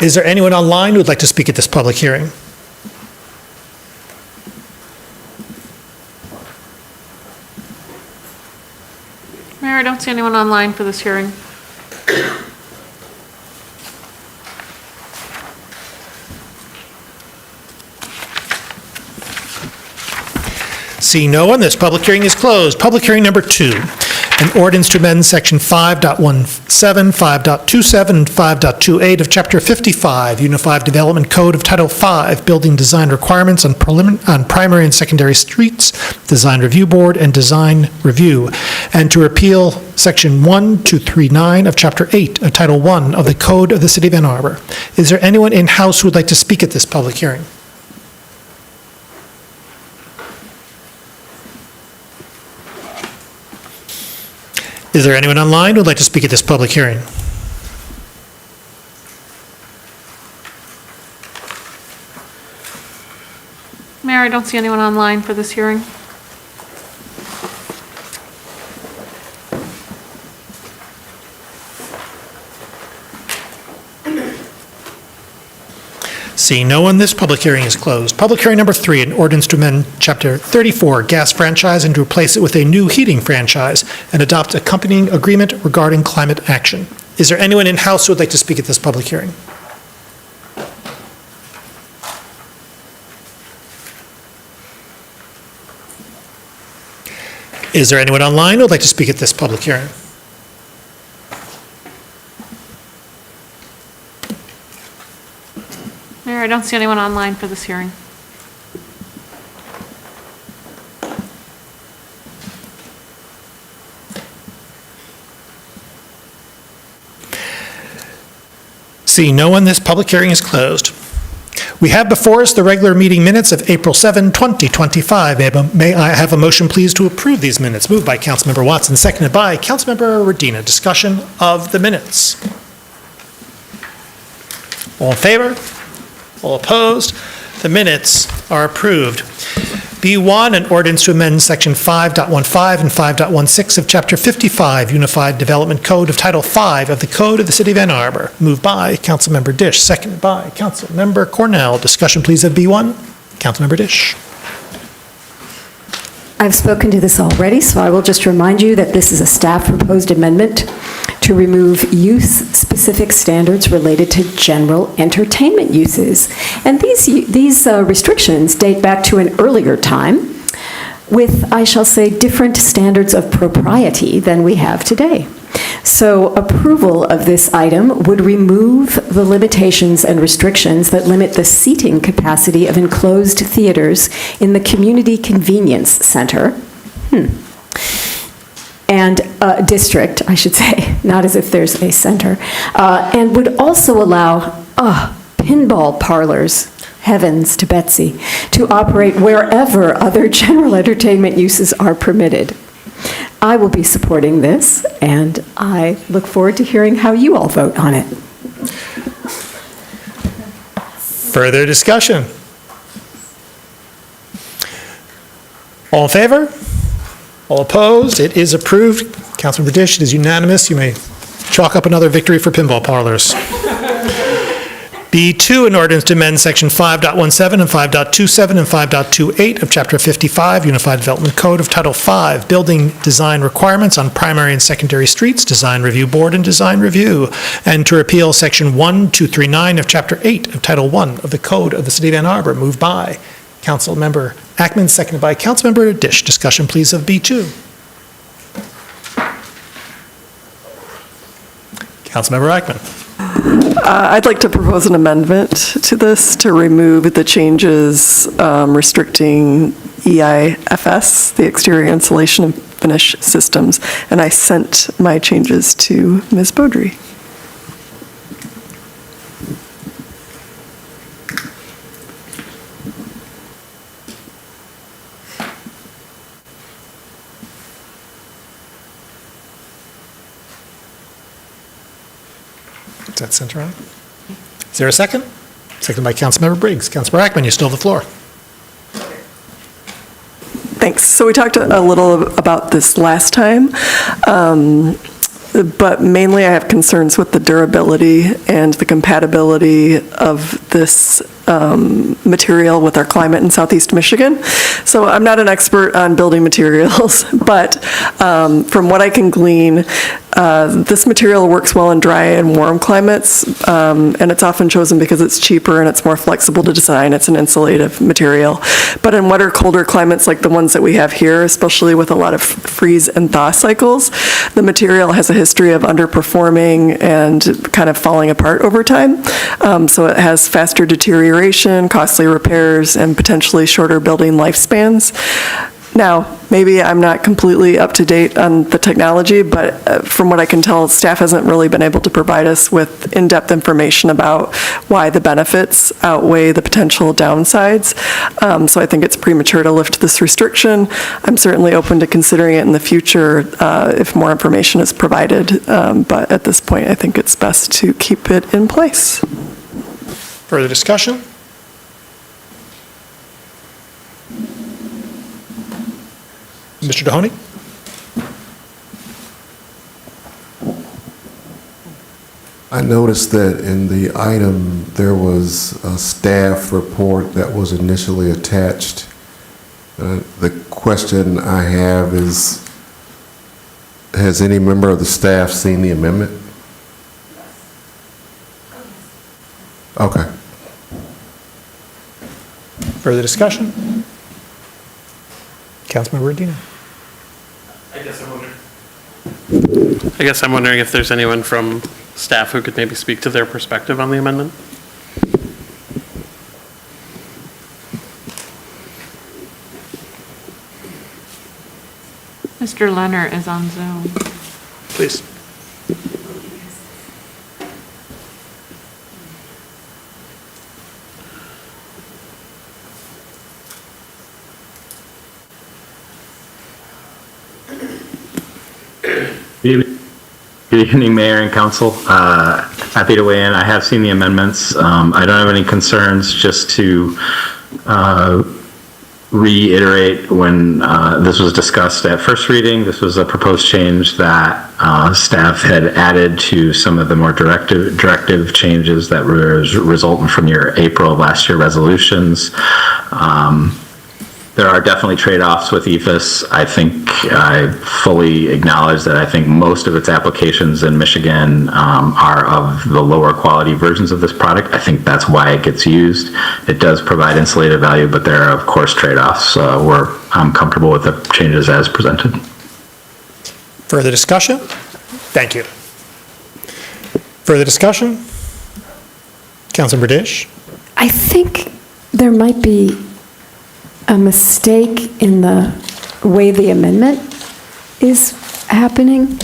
Is there anyone online who would like to speak at this public hearing? Mayor, I don't see anyone online for this hearing. Seeing no one, this public hearing is closed. Public hearing number 2, an ordinance to amend section 5.17, 5.27, and 5.28 of Chapter 55, Unified Development Code of Title 5, Building Design Requirements on Primary and Secondary Streets, Design Review Board, and Design Review, and to repeal section 1239 of Chapter 8 of Title 1 of the Code of the City of Ann Arbor. Is there anyone in-house who would like to speak at this public hearing? Is there anyone online who would like to speak at this public hearing? Mayor, I don't see anyone online for this hearing. Seeing no one, this public hearing is closed. Public hearing number 3, an ordinance to amend Chapter 34, gas franchise, and to replace it with a new heating franchise, and adopt accompanying agreement regarding climate action. Is there anyone in-house who would like to speak at this public hearing? Is there anyone online who would like to speak at this public hearing? Mayor, I don't see anyone online for this hearing. Seeing no one, this public hearing is closed. We have before us the regular meeting minutes of April 7, 2025. May I have a motion, please, to approve these minutes? Moved by Councilmember Watson, seconded by Councilmember Redina. Discussion of the minutes. All in favor? All opposed? The minutes are approved. B1, an ordinance to amend Section 5.15 and 5.16 of Chapter 55, Unified Development Code of Title 5 of the Code of the City of Ann Arbor. Moved by Councilmember Dish, seconded by Councilmember Cornell. Discussion, please, of B1. Councilmember Dish. I've spoken to this already, so I will just remind you that this is a staff proposed amendment to remove use-specific standards related to general entertainment uses. And these restrictions date back to an earlier time with, I shall say, different standards of propriety than we have today. So approval of this item would remove the limitations and restrictions that limit the seating capacity of enclosed theaters in the Community Convenience Center. And district, I should say, not as if there's a center, and would also allow pinball parlors, heavens to Betsy, to operate wherever other general entertainment uses are permitted. I will be supporting this, and I look forward to hearing how you all vote on it. Further discussion? All in favor? All opposed? It is approved. Councilmember Dish, it is unanimous. You may chalk up another victory for pinball parlors. B2, an ordinance to amend Section 5.17 and 5.27 and 5.28 of Chapter 55, Unified Development Code of Title 5, Building Design Requirements on Primary and Secondary Streets, Design Review Board and Design Review, and to repeal Section 1239 of Chapter 8 of Title 1 of the Code of the City of Ann Arbor. Moved by Councilmember Ackman, seconded by Councilmember Dish. Discussion, please, of B2. Councilmember Ackman. I'd like to propose an amendment to this to remove the changes restricting EIFS, the exterior insulation and finish systems, and I sent my changes to Ms. Beaudry. Is that sent around? Is there a second? Second by Councilmember Briggs. Councilmember Ackman, you still have the floor. Thanks. So we talked a little about this last time, but mainly I have concerns with the durability and the compatibility of this material with our climate in Southeast Michigan. So I'm not an expert on building materials, but from what I can glean, this material works well in dry and warm climates, and it's often chosen because it's cheaper and it's more flexible to design. It's an insulative material. But in wetter, colder climates like the ones that we have here, especially with a lot of freeze and thaw cycles, the material has a history of underperforming and kind of falling apart over time. So it has faster deterioration, costly repairs, and potentially shorter building lifespans. Now, maybe I'm not completely up to date on the technology, but from what I can tell, staff hasn't really been able to provide us with in-depth information about why the benefits outweigh the potential downsides. So I think it's premature to lift this restriction. I'm certainly open to considering it in the future if more information is provided, but at this point, I think it's best to keep it in place. Further discussion? Mr. Dohoney? I noticed that in the item, there was a staff report that was initially attached. The question I have is, has any member of the staff seen the amendment? Okay. Further discussion? Councilmember Redina. I guess I'm wondering if there's anyone from staff who could maybe speak to their perspective on the amendment. Mr. Leonard is on Zoom. Please. Good evening, Mayor and Council. Happy to weigh in. I have seen the amendments. I don't have any concerns. Just to reiterate, when this was discussed at first reading, this was a proposed change that staff had added to some of the more directive changes that were resulting from your April of last year resolutions. There are definitely trade-offs with EFIS. I think I fully acknowledge that I think most of its applications in Michigan are of the lower quality versions of this product. I think that's why it gets used. It does provide insulated value, but there are, of course, trade-offs. I'm comfortable with the changes as presented. Further discussion? Thank you. Further discussion? Councilmember Dish? I think there might be a mistake in the way the amendment is happening,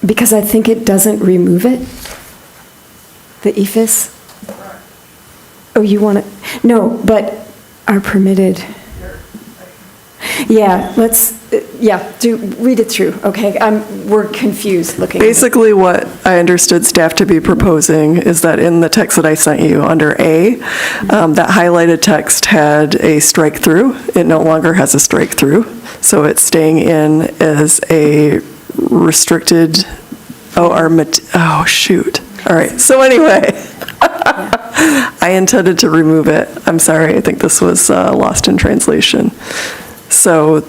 because I think it doesn't remove it, the EFIS. Oh, you want to, no, but are permitted. Yeah, read it through, okay? We're confused looking. Basically, what I understood staff to be proposing is that in the text that I sent you under A, that highlighted text had a strike through. It no longer has a strike through, so it's staying in as a restricted. Oh shoot! All right. So anyway, I intended to remove it. I'm sorry. I think this was lost in translation. So,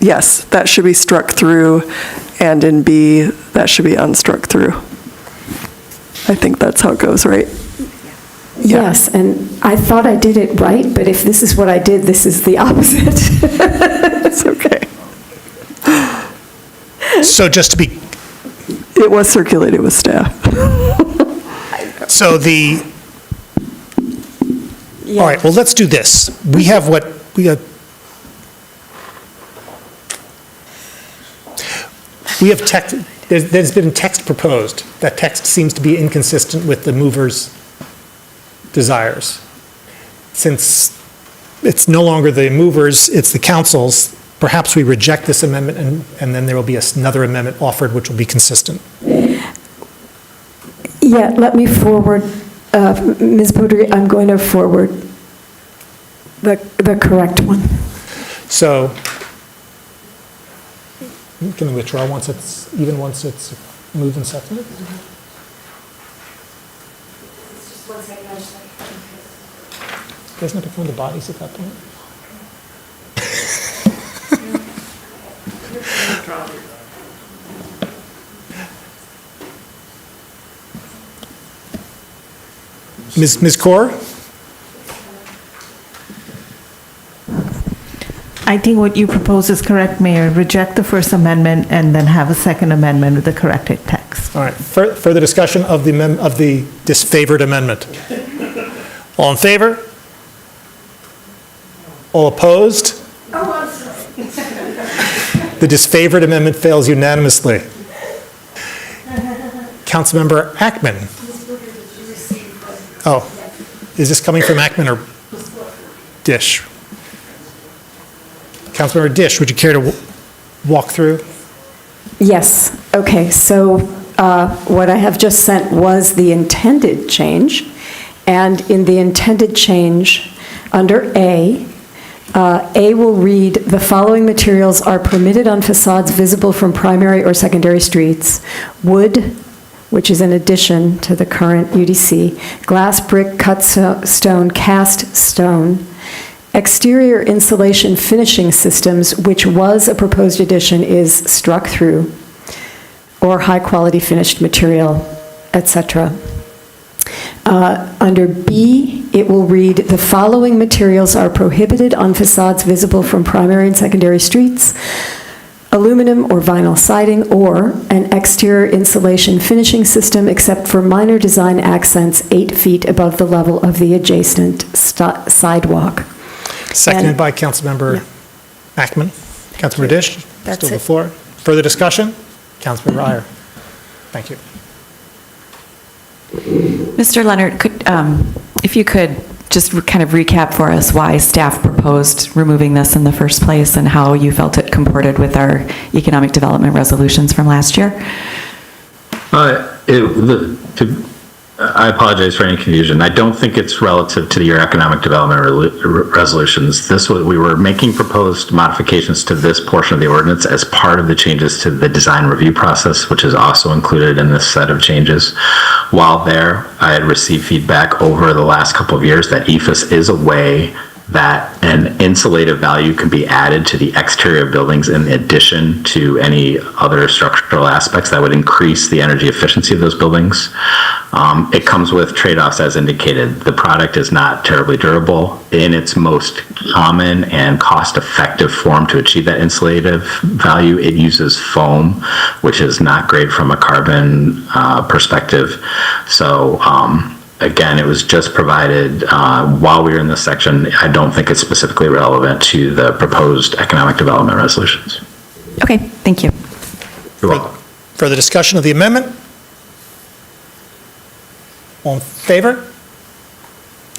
yes, that should be struck through, and in B, that should be unstruck through. I think that's how it goes, right? Yes, and I thought I did it right, but if this is what I did, this is the opposite. It's okay. So just to be... It was circulated with staff. So all right, well, let's do this. We have text, there's been text proposed. That text seems to be inconsistent with the mover's desires. Since it's no longer the movers, it's the council's, perhaps we reject this amendment and then there will be another amendment offered which will be consistent. Yeah, let me forward, Ms. Boudry, I'm going to forward the correct one. So, can we withdraw once it's moved and seconded? Doesn't it become the bodies at that point? Ms. Kaur? I think what you propose is correct, Mayor. Reject the first amendment and then have a second amendment with the corrected text. All right, further discussion of the disfavored amendment. All in favor? All opposed? The disfavored amendment fails unanimously. Councilmember Ackman. Oh, is this coming from Ackman or Dish? Councilmember Dish, would you care to walk through? Yes, okay, so what I have just sent was the intended change, and in the intended change, under A will read, the following materials are permitted on facades visible from primary or secondary streets: wood, which is in addition to the current UDC, glass, brick, cut stone, cast stone, exterior insulation finishing systems, which was a proposed addition, is struck through, or high-quality finished material, etc. Under B, it will read, the following materials are prohibited on facades visible from primary and secondary streets: aluminum or vinyl siding, or an exterior insulation finishing system except for minor design accents 8 feet above the level of the adjacent sidewalk. Seconded by Councilmember Ackman. Councilmember Dish, That's still the it. floor. Further discussion? Councilmember Iyer. Thank you. Mr. Leonard, if you could just kind of recap for us why staff proposed removing this in the first place and how you felt it comported with our economic development resolutions from last year? I apologize for any confusion. I don't think it's relative to your economic development resolutions. We were making proposed modifications to this portion of the ordinance as part of the changes to the design review process, which is also included in this set of changes. While there, I had received feedback over the last couple of years that EFS is a way that an insulative value can be added to the exterior buildings in addition to any other structural aspects that would increase the energy efficiency of those buildings. It comes with trade-offs as indicated. The product is not terribly durable. In its most common and cost-effective form to achieve that insulative value, it uses foam, which is not great from a carbon perspective. So, again, it was just provided while we were in this section. I don't think it's specifically relevant to the proposed economic development resolutions. Okay, thank you. You're welcome. Further discussion of the amendment? All in favor?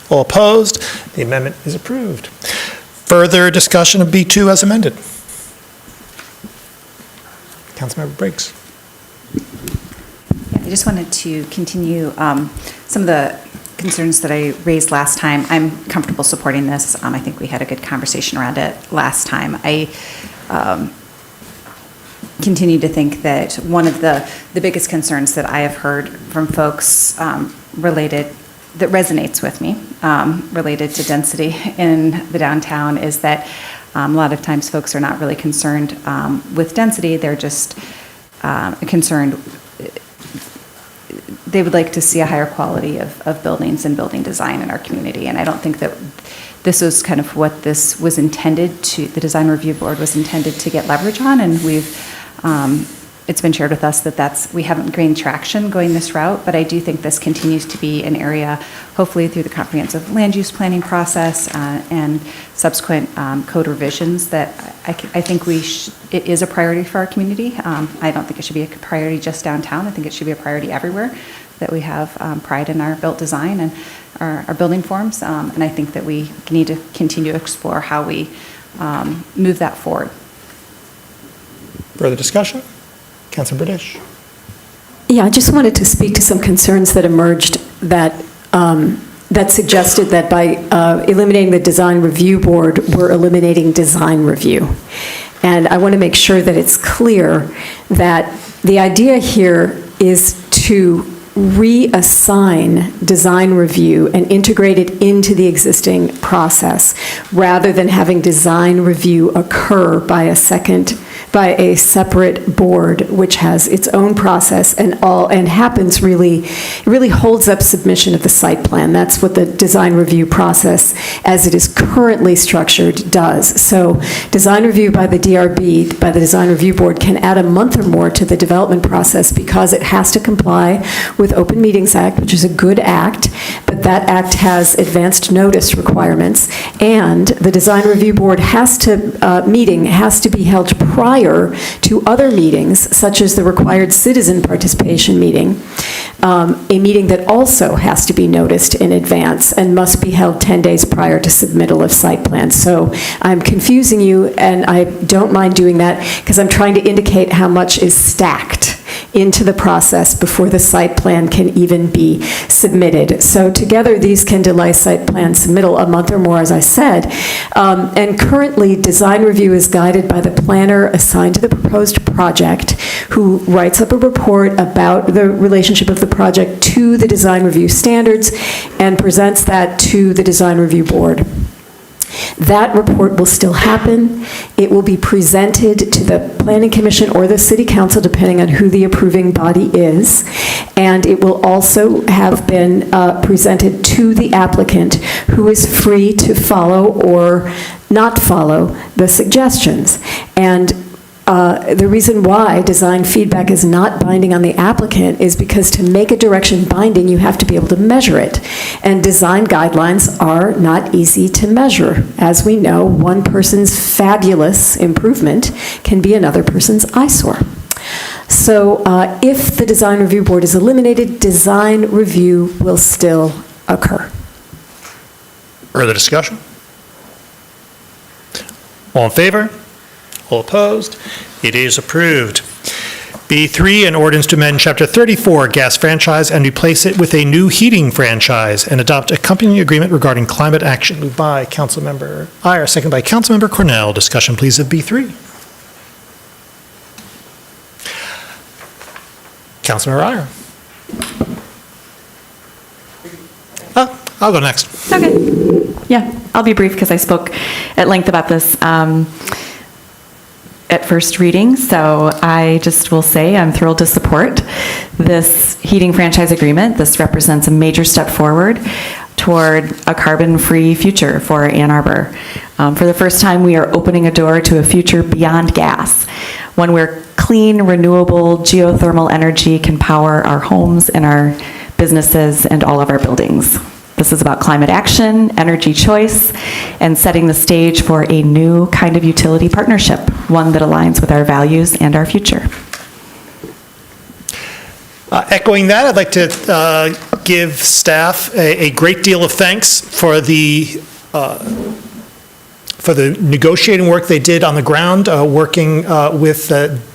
All opposed? The amendment is approved. Further discussion of B2 as amended? Councilmember Briggs. I just wanted to continue some of the concerns that I raised last time. I'm comfortable supporting this. I think we had a good conversation around it last time. I continue to think that one of the biggest concerns that I have heard from folks that resonates with me, related to density in the downtown, is that a lot of times folks are not really concerned with density. They're just concerned. They would like to see a higher quality of buildings and building design in our community. And I don't think that this was kind of what this was intended to, the Design Review Board was intended to get leverage on. And it's been shared with us that we haven't gained traction going this route, but I do think this continues to be an area, hopefully through the comprehensive land use planning process and subsequent code revisions, that I think it is a priority for our community. I don't think it should be a priority just downtown. I think it should be a priority everywhere, that we have pride in our built design and our building forms. And I think that we need to continue to explore how we move that forward. Further discussion? Councilor British. Yeah, I just wanted to speak to some concerns that emerged that suggested that by eliminating the Design Review Board, we're eliminating design review. And I want to make sure that it's clear that the idea here is to reassign design review and integrate it into the existing process, rather than having design review occur by a separate board, which has its own process and happens it really holds up submission of the site plan. That's what the design review process, as it is currently structured, does. So design review by the DRB, by the Design Review Board, can add a month or more to the development process because it has to comply with Open Meetings Act, which is a good act, but that act has advanced notice requirements, and the Design Review Board meeting has to be held prior to other meetings, such as the required citizen participation meeting, a meeting that also has to be noticed in advance and must be held 10 days prior to submittal of site plans. So I'm confusing you, and I don't mind doing that because I'm trying to indicate how much is stacked into the process before the site plan can even be submitted. So together, these can delay site plan submittal a month or more, as I said. And currently, design review is guided by the planner assigned to the proposed project, who writes up a report about the relationship of the project to the design review standards and presents that to the Design Review Board. That report will still happen. It will be presented to the Planning Commission or the City Council, depending on who the approving body is. And it will also have been presented to the applicant, who is free to follow or not follow the suggestions. And the reason why design feedback is not binding on the applicant is because to make a direction binding, you have to be able to measure it. And design guidelines are not easy to measure. As we know, one person's fabulous improvement can be another person's eyesore. So if the Design Review Board is eliminated, design review will still occur. Further discussion? All in favor? All opposed? It is approved. B3, an ordinance to amend Chapter 34 gas franchise and replace it with a new heating franchise and adopt accompanying agreement regarding climate action. Moved by Councilmember Iyer, second by Councilmember Cornell. Discussion, please, of B3. Councilmember Iyer. I'll go next. Okay. Yeah, I'll be brief because I spoke at length about this at first reading, so I just will say I'm thrilled to support this heating franchise agreement. This represents a major step forward toward a carbon-free future for Ann Arbor. For the first time, we are opening a door to a future beyond gas, one where clean, renewable, geothermal energy can power our homes and our businesses and all of our buildings. This is about climate action, energy choice, and setting the stage for a new kind of utility partnership, one that aligns with our values and our future. Echoing that, I'd like to give staff a great deal of thanks for the negotiating work they did on the ground, working with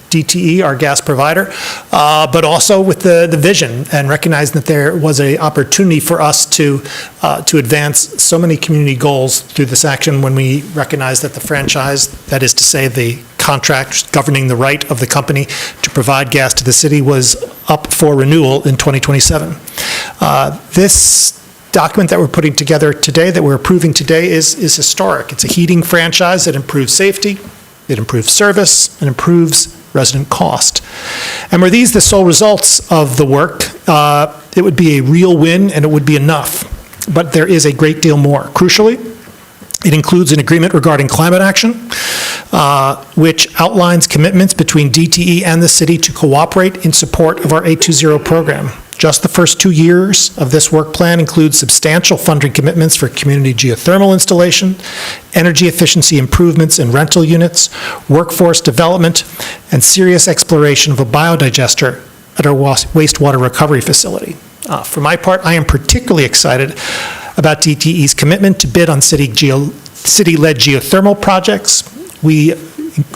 DTE, our gas provider, but also with the vision and recognizing that there was an opportunity for us to advance so many community goals through this action when we recognized that the franchise, that is to say the contract governing the right of the company to provide gas to the city, was up for renewal in 2027. This document that we're putting together today, that we're approving today, is historic. It's a heating franchise that improves safety, it improves service, and improves resident cost. And were these the sole results of the work, it would be a real win and it would be enough. But there is a great deal more. Crucially, it includes an agreement regarding climate action, which outlines commitments between DTE and the city to cooperate in support of our 820 program. Just the first 2 years of this work plan includes substantial funding commitments for community geothermal installation, energy efficiency improvements in rental units, workforce development, and serious exploration of a biodigester at our wastewater recovery facility. For my part, I am particularly excited about DTE's commitment to bid on city-led geothermal projects. We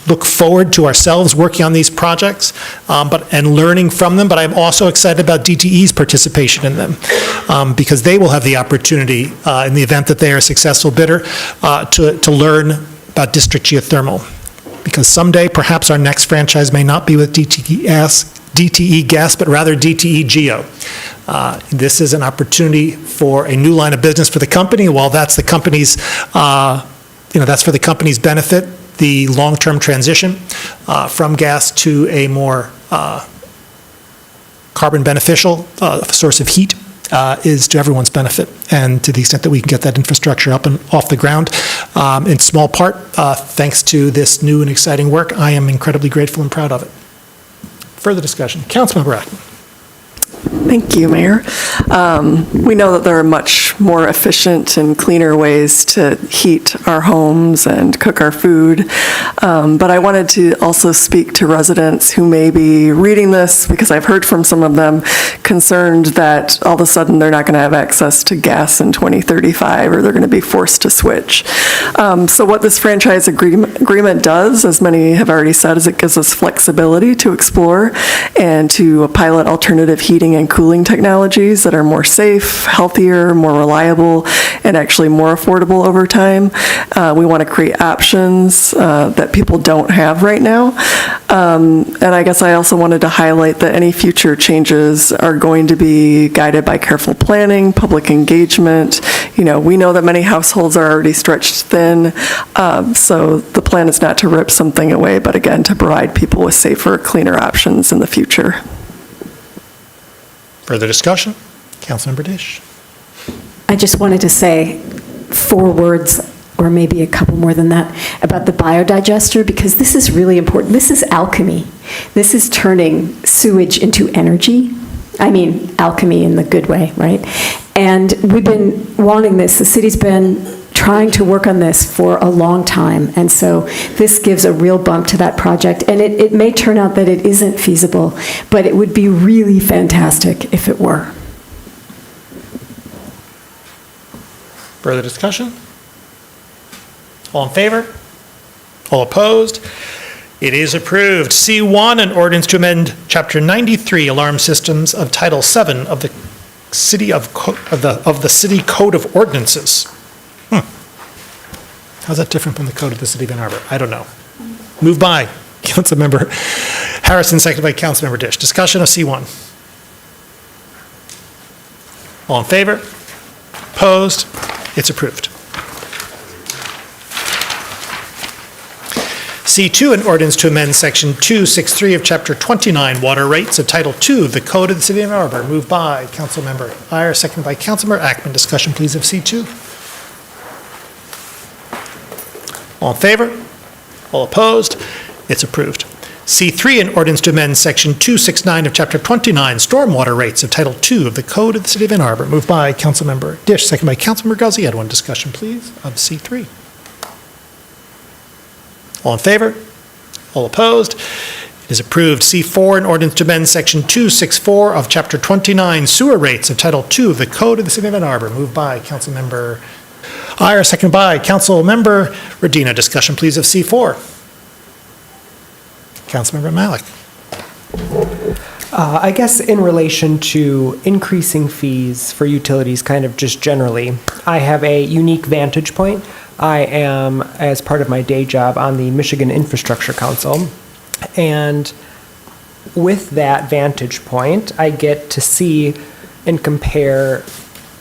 look forward to ourselves working on these projects and learning from them, but I'm also excited about DTE's participation in them because they will have the opportunity in the event that they are a successful bidder to learn about district geothermal. Because someday, perhaps our next franchise may not be with DTE Gas, but rather DTE Geo. This is an opportunity for a new line of business for the company. While that's the company's, that's for the company's benefit, the long-term transition from gas to a more carbon beneficial source of heat is to everyone's benefit. And to the extent that we can get that infrastructure up and off the ground, in small part, thanks to this new and exciting work, I am incredibly grateful and proud of it. Further discussion. Councilmember Ackman. Thank you, Mayor. We know that there are much more efficient and cleaner ways to heat our homes and cook our food, but I wanted to also speak to residents who may be reading this, because I've heard from some of them concerned that all of a sudden they're not going to have access to gas in 2035 or they're going to be forced to switch. So what this franchise agreement does, as many have already said, is it gives us flexibility to explore and to pilot alternative heating and cooling technologies that are more safe, healthier, more reliable, and actually more affordable over time. We want to create options that people don't have right now. And I guess I also wanted to highlight that any future changes are going to be guided by careful planning, public engagement. We know that many households are already stretched thin, so the plan is not to rip something away, but again, to provide people with safer, cleaner options in the future. Further discussion? Councilmember Dish. I just wanted to say 4 words, or maybe a couple more than that, about the biodigester, because this is really important. This is alchemy. This is turning sewage into energy. I mean, alchemy in the good way, right? And we've been wanting this. The city's been trying to work on this for a long time, and so this gives a real bump to that project. And it may turn out that it isn't feasible, but it would be really fantastic if it were. Further discussion? All in favor? All opposed? It is approved. C1, an ordinance to amend Chapter 93, Alarm Systems of Title 7 of the City Code of Ordinances. How's that different from the Code of the City of Ann Arbor? I don't know. Moved by Councilmember Harrison, seconded by Councilmember Dish. Discussion of C1. All in favor? Opposed? It's approved. C2, an ordinance to amend Section 263 of Chapter 29, Water Rates of Title 2 of the Code of the City of Ann Arbor. Moved by Councilmember Iyer, seconded by Councilmember Ackman. Discussion, please, of C2. All in favor? All opposed? It's approved. C3, an ordinance to amend Section 269 of Chapter 29, Stormwater Rates of Title 2 of the Code of the City of Ann Arbor. Moved by Councilmember Dish, seconded by Councilmember Guzzi. Add one. Discussion, please, of C3. All in favor? All opposed? It is approved. C4, an ordinance to amend Section 264 of Chapter 29, Sewer Rates of Title 2 of the Code of the City of Ann Arbor. Moved by Councilmember Iyer, seconded by Councilmember Radina. Discussion, please, of C4. Councilmember Malik. I guess in relation to increasing fees for utilities, kind of just generally, I have a unique vantage point. I am, as part of my day job, on the Michigan Infrastructure Council, and with that vantage point, I get to see and compare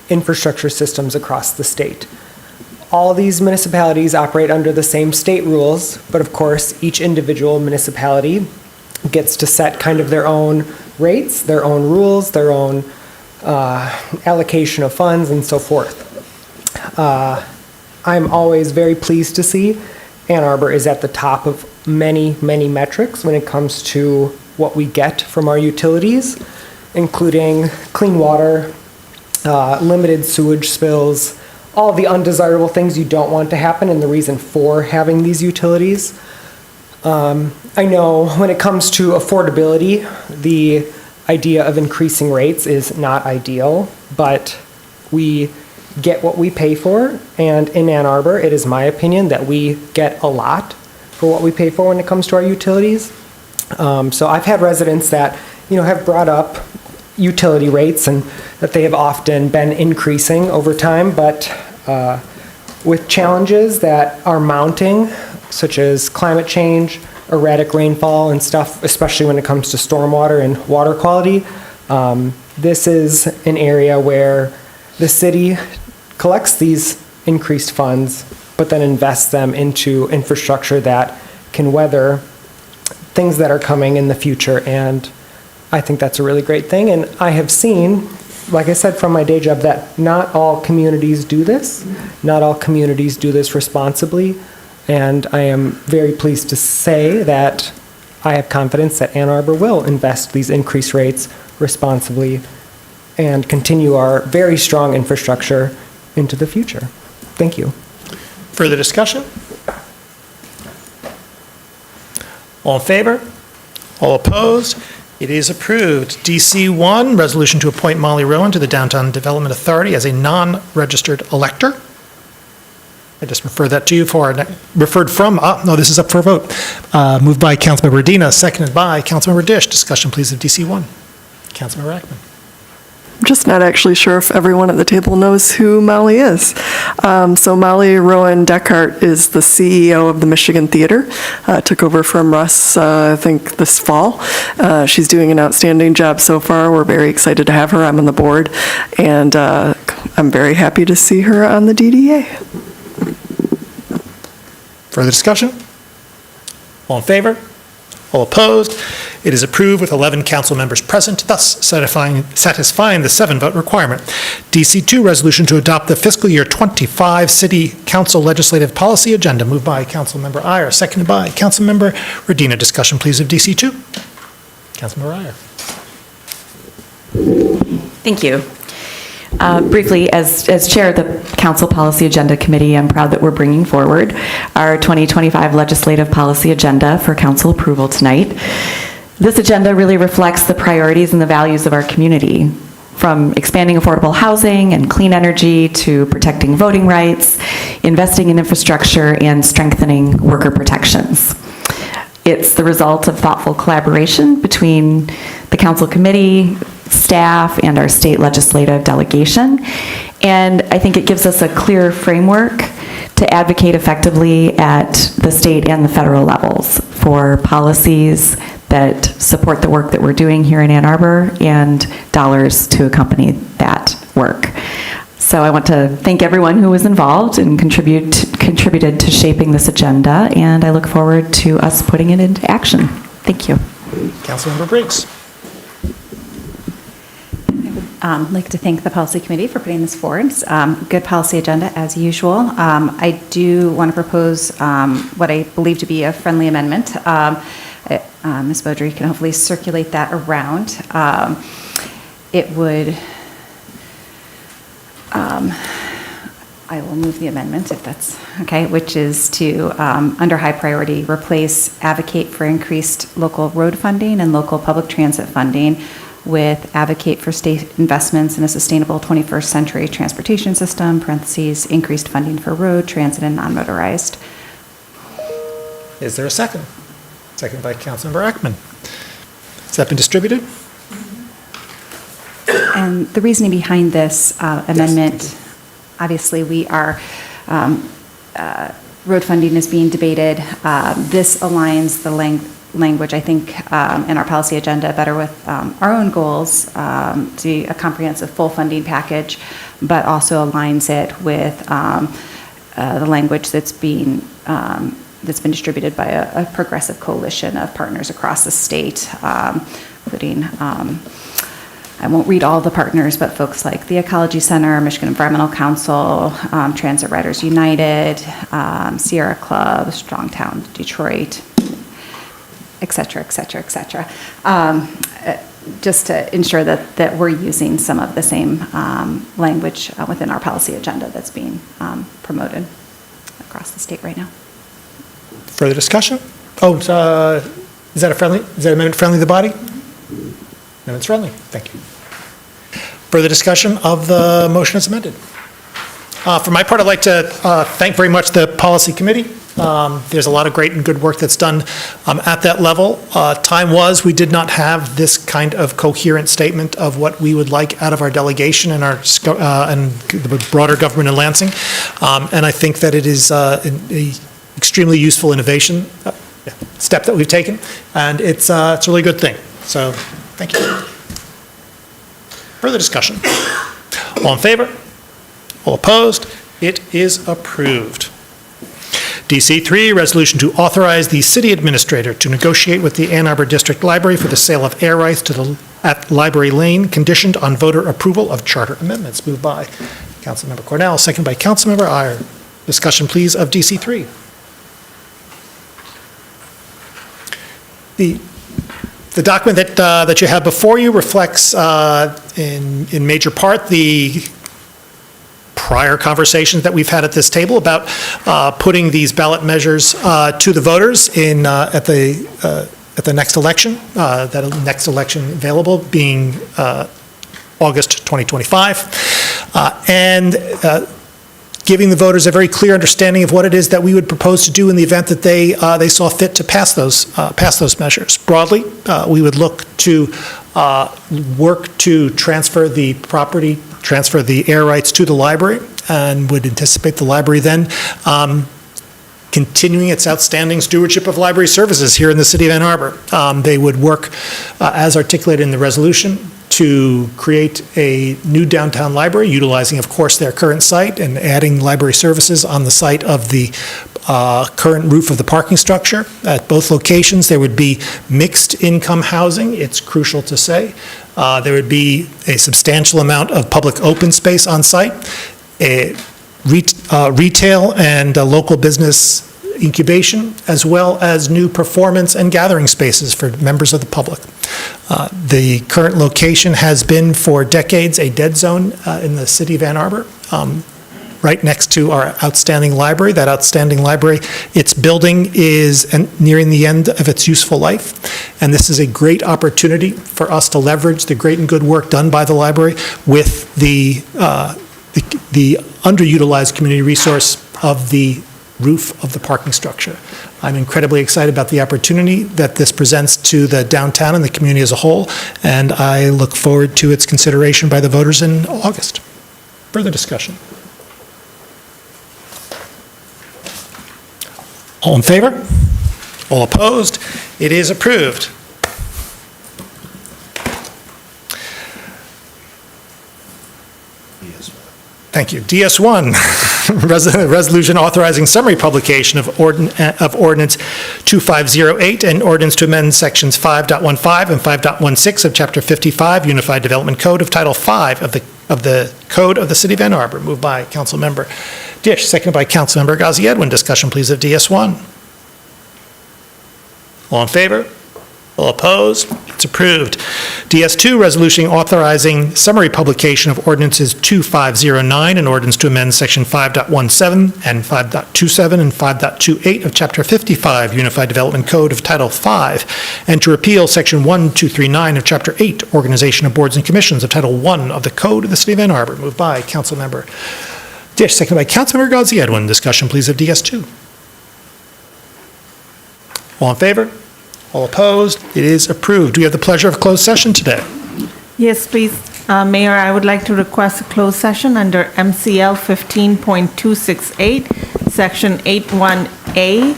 infrastructure systems across the state. All these municipalities operate under the same state rules, but of course, each individual municipality gets to set kind of their own rates, their own rules, their own allocation of funds, and so forth. I'm always very pleased to see Ann Arbor is at the top of many, many metrics when it comes to what we get from our utilities, including clean water, limited sewage spills, all the undesirable things you don't want to happen and the reason for having these utilities. I know when it comes to affordability, the idea of increasing rates is not ideal, but we get what we pay for, and in Ann Arbor, it is my opinion that we get a lot for what we pay for when it comes to our utilities. So I've had residents that, have brought up utility rates and that they have often been increasing over time, but with challenges that are mounting, such as climate change, erratic rainfall and stuff, especially when it comes to stormwater and water quality, this is an area where the city collects these increased funds, but then invests them into infrastructure that can weather things that are coming in the future. And I think that's a really great thing. And I have seen, like I said, from my day job, that not all communities do this. Not all communities do this responsibly. And I am very pleased to say that I have confidence that Ann Arbor will invest these increased rates responsibly and continue our very strong infrastructure into the future. Thank you. Further discussion? All in favor? All opposed? It is approved. DC1, resolution to appoint Molly Rowan to the Downtown Development Authority as a non-registered elector. I just refer that to you for, referred from, this is up for a vote. Moved by Councilmember Radina, seconded by Councilmember Dish. Discussion, please, of DC1. Councilmember Ackman. I'm just not actually sure if everyone at the table knows who Molly is. So Molly Rowan Deckhart is the CEO of the Michigan Theater. Took over from Russ, I think, this fall. She's doing an outstanding job so far. We're very excited to have her. I'm on the board, and I'm very happy to see her on the DDA. Further discussion? All in favor? All opposed? It is approved with 11 council members present, thus satisfying the 7-vote requirement. DC2, resolution to adopt the fiscal year 25 City Council Legislative Policy Agenda, moved by Councilmember Iyer, seconded by Councilmember Radina. Discussion, please, of DC2. Councilmember Iyer. Thank you. Briefly, as chair of the Council Policy Agenda Committee, I'm proud that we're bringing forward our 2025 Legislative Policy Agenda for council approval tonight. This agenda really reflects the priorities and the values of our community. from expanding affordable housing and clean energy to protecting voting rights, investing in infrastructure, and strengthening worker protections. It's the result of thoughtful collaboration between the council committee, staff, and our state legislative delegation. And I think it gives us a clear framework to advocate effectively at the state and the federal levels for policies that support the work that we're doing here in Ann Arbor and dollars to accompany that work. So I want to thank everyone who was involved and contributed to shaping this agenda, and I look forward to us putting it into action. Thank you. Councilmember Briggs. Like to thank the policy committee for putting this forward. It's, good policy agenda as usual. I do want to propose what I believe to be a friendly amendment. Ms. Beaudry can hopefully circulate that around. It would, I will move the amendment if that's okay, which is to, under high priority, replace advocate for increased local road funding and local public transit funding with advocate for state investments in a sustainable 21st century transportation system, parentheses, increased funding for road, transit, and non-motorized. Is there a second? Second by Councilmember Ackman. Has that been distributed? And the reasoning behind this amendment, obviously we are, road funding is being debated. This aligns the language, I think, in our policy agenda better with our own goals, to be a comprehensive full funding package, but also aligns it with the language that's been distributed by a progressive coalition of partners across the state, including, I won't read all the partners, but folks like the Ecology Center, Michigan Environmental Council, Transit Riders United, Sierra Club, Strongtown Detroit, et cetera, et cetera, et cetera. Just to ensure that we're using some of the same language within our policy agenda that's being promoted across the state right now. Further discussion? Oh, is that amendment friendly to the body? Amendment's friendly. Thank you. Further discussion of the motion as amended? For my part, I'd like to thank very much the policy committee. There's a lot of great and good work that's done at that level. Time was we did not have this kind of coherent statement of what we would like out of our delegation and our and the broader government in Lansing. And I think that it is an extremely useful innovation step that we've taken, and it's a really good thing. So thank you. Further discussion? All in favor? All opposed? It is approved. DC3, resolution to authorize the city administrator to negotiate with the Ann Arbor District Library for the sale of air rights at Library Lane, conditioned on voter approval of charter amendments. Moved by Councilmember Cornell, second by Councilmember Iyer. Discussion, please, of DC3. The document that you have before you reflects in major part the prior conversations that we've had at this table about putting these ballot measures to the voters at the next election, that next election available being August 2025, and giving the voters a very clear understanding of what it is that we would propose to do in the event that they saw fit to pass those measures. Broadly, we would look to work to transfer the property, transfer the air rights to the library, and would anticipate the library then continuing its outstanding stewardship of library services here in the city of Ann Arbor. They would work, as articulated in the resolution, to create a new downtown library, utilizing, of course, their current site and adding library services on the site of the current roof of the parking structure. At both locations, there would be mixed income housing. It's crucial to say. There would be a substantial amount of public open space on site, retail and local business incubation, as well as new performance and gathering spaces for members of the public. The current location has been for decades a dead zone in the city of Ann Arbor. right next to our outstanding library. That outstanding library, its building is nearing the end of its useful life, and this is a great opportunity for us to leverage the great and good work done by the library with the underutilized community resource of the roof of the parking structure. I'm incredibly excited about the opportunity that this presents to the downtown and the community as a whole, and I look forward to its consideration by the voters in August. Further discussion? All in favor? All opposed? It is approved. Thank you. DS1, resolution authorizing summary publication of Ordinance 2508 and ordinance to amend sections 5.15 and 5.16 of Chapter 55 Unified Development Code of Title 5 of the Code of the City of Ann Arbor. Moved by Councilmember Dish, seconded by Councilmember Ghazi Edwin. Discussion, please, of DS1. All in favor? All opposed? It's approved. DS2, resolution authorizing summary publication of ordinances 2509 and ordinance to amend section 5.17 and 5.27 and 5.28 of Chapter 55 Unified Development Code of Title 5, and to repeal section 1239 of Chapter 8 Organization of Boards and Commissions of Title 1 of the Code of the City of Ann Arbor. Moved by Councilmember Dish, seconded by Councilmember Ghazi Edwin. Discussion, please, of DS2. All in favor? All opposed? It is approved. Do we have the pleasure of closed session today? Yes, please. Mayor, I would like to request a closed session under MCL 15.268, Section 81A,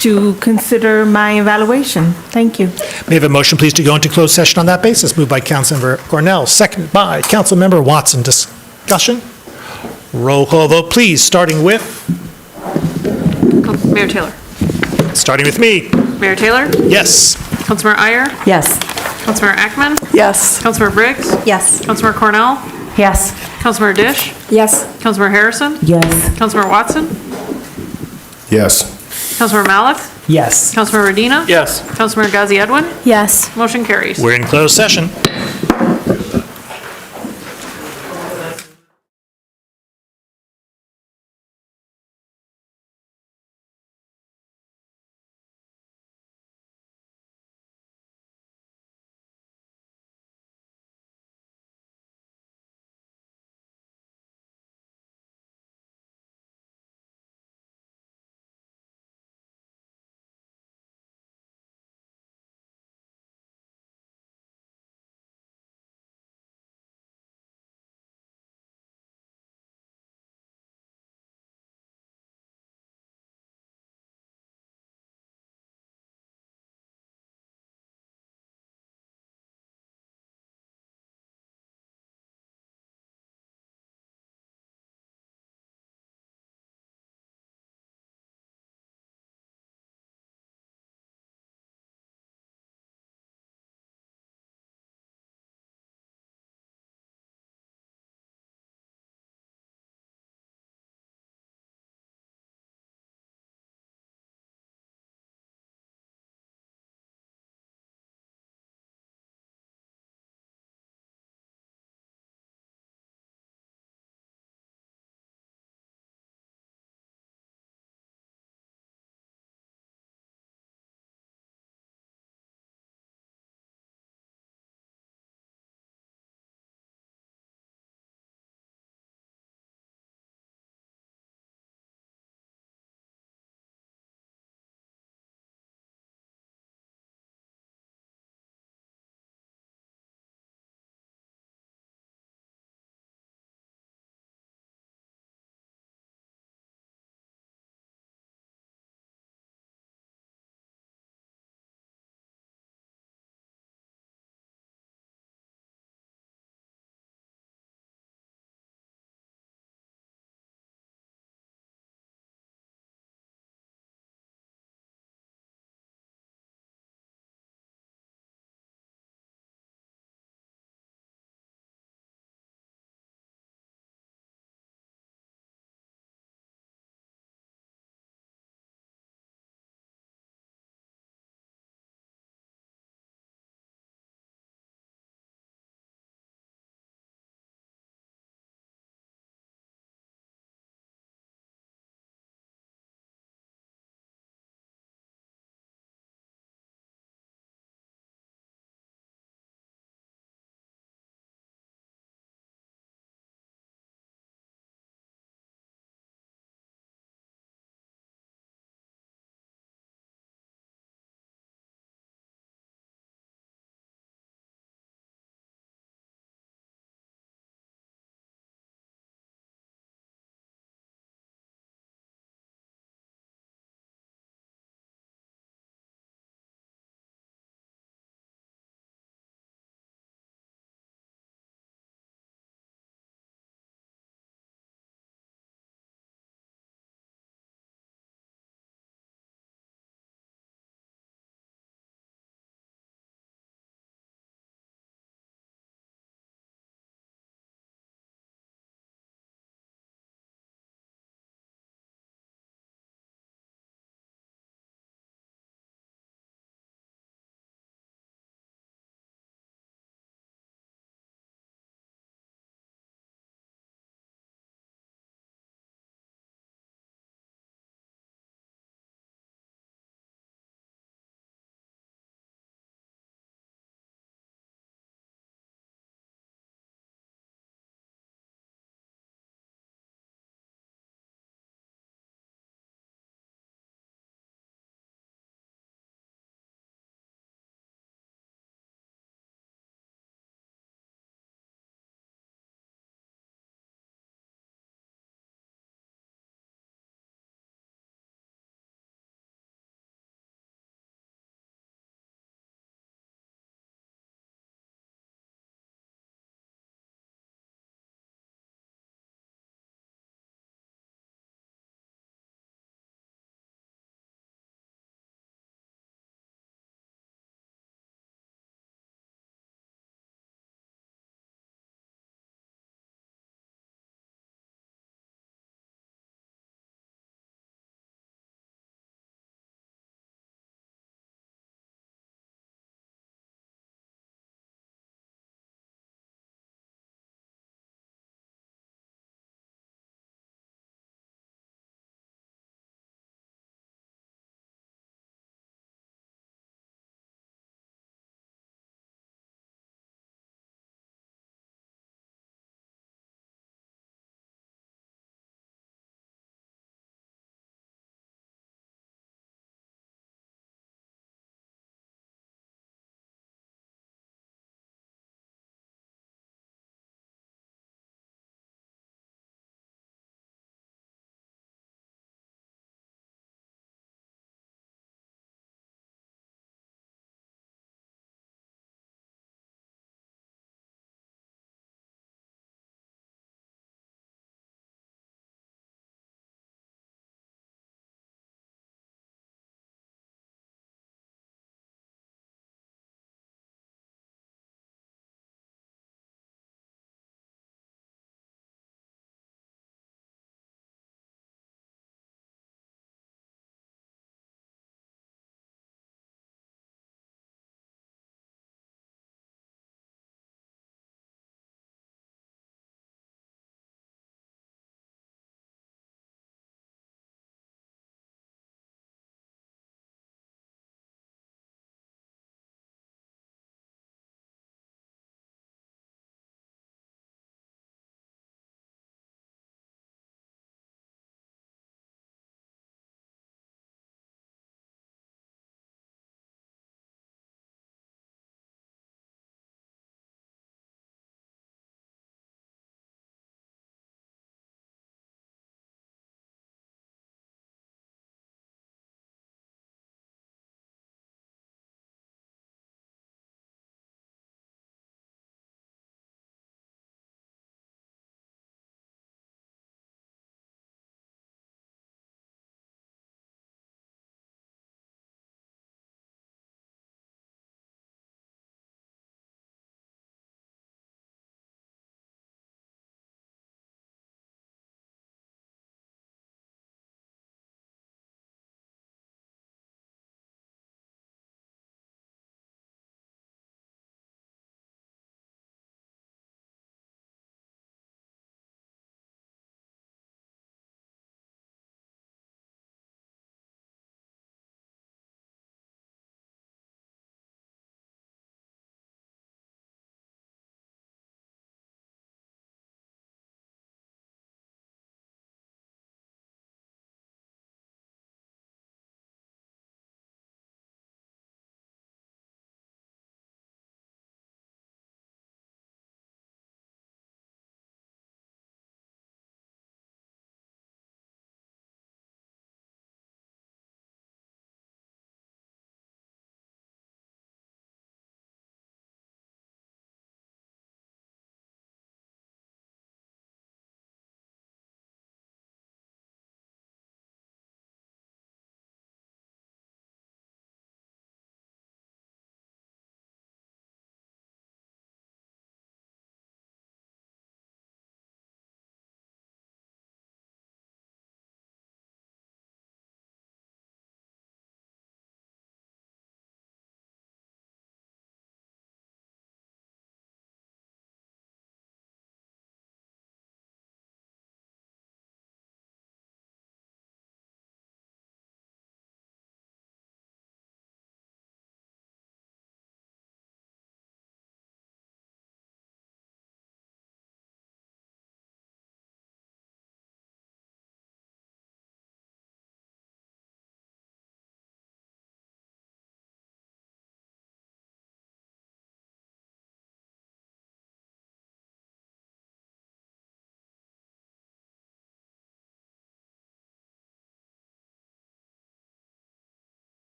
to consider my evaluation. Thank you. May I have a motion, please, to go into closed session on that basis? Moved by Councilmember Cornell, seconded by Councilmember Watson. Discussion? Roll call vote, please, starting with? Mayor Taylor. Starting with me. Mayor Taylor? Yes. Councilmember Iyer? Yes. Councilmember Ackman? Yes. Councilmember Briggs? Yes. Councilmember Cornell? Yes. Councilmember Dish? Yes. Councilmember Harrison? Yes. Councilmember Watson? Yes. Councilmember Malik? Yes. Councilmember Medina? Yes. Councilmember Ghazi Edwin? Yes. Motion carries. We're in closed session.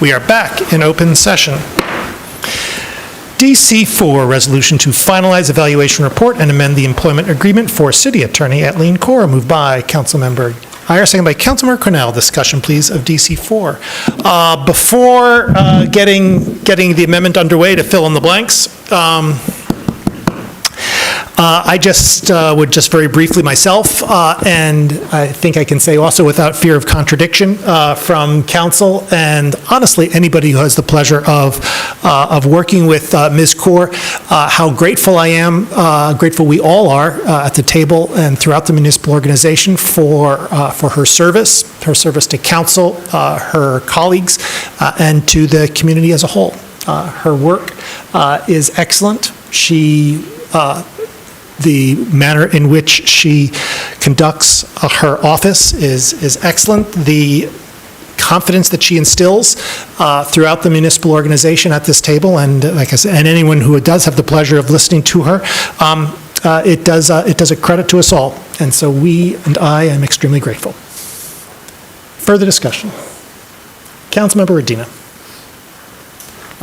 We are back in open session. DC4, resolution to finalize evaluation report and amend the employment agreement for city attorney Etleen Cora, moved by Councilmember Iyer, second by Councilmember Cornell. Discussion, please, of DC4. Before getting the amendment underway to fill in the blanks, I just would just very briefly myself, and I think I can say also without fear of contradiction from council, and honestly anybody who has the pleasure of working with Ms. Kaur, how grateful I am, grateful we all are at the table and throughout the municipal organization for her service to council, her colleagues, and to the community as a whole. Her work is excellent. The manner in which she conducts her office is excellent. The confidence that she instills throughout the municipal organization at this table, and like I said, and anyone who does have the pleasure of listening to her, it does a credit to us all. And so I am extremely grateful. Further discussion. Councilmember Medina.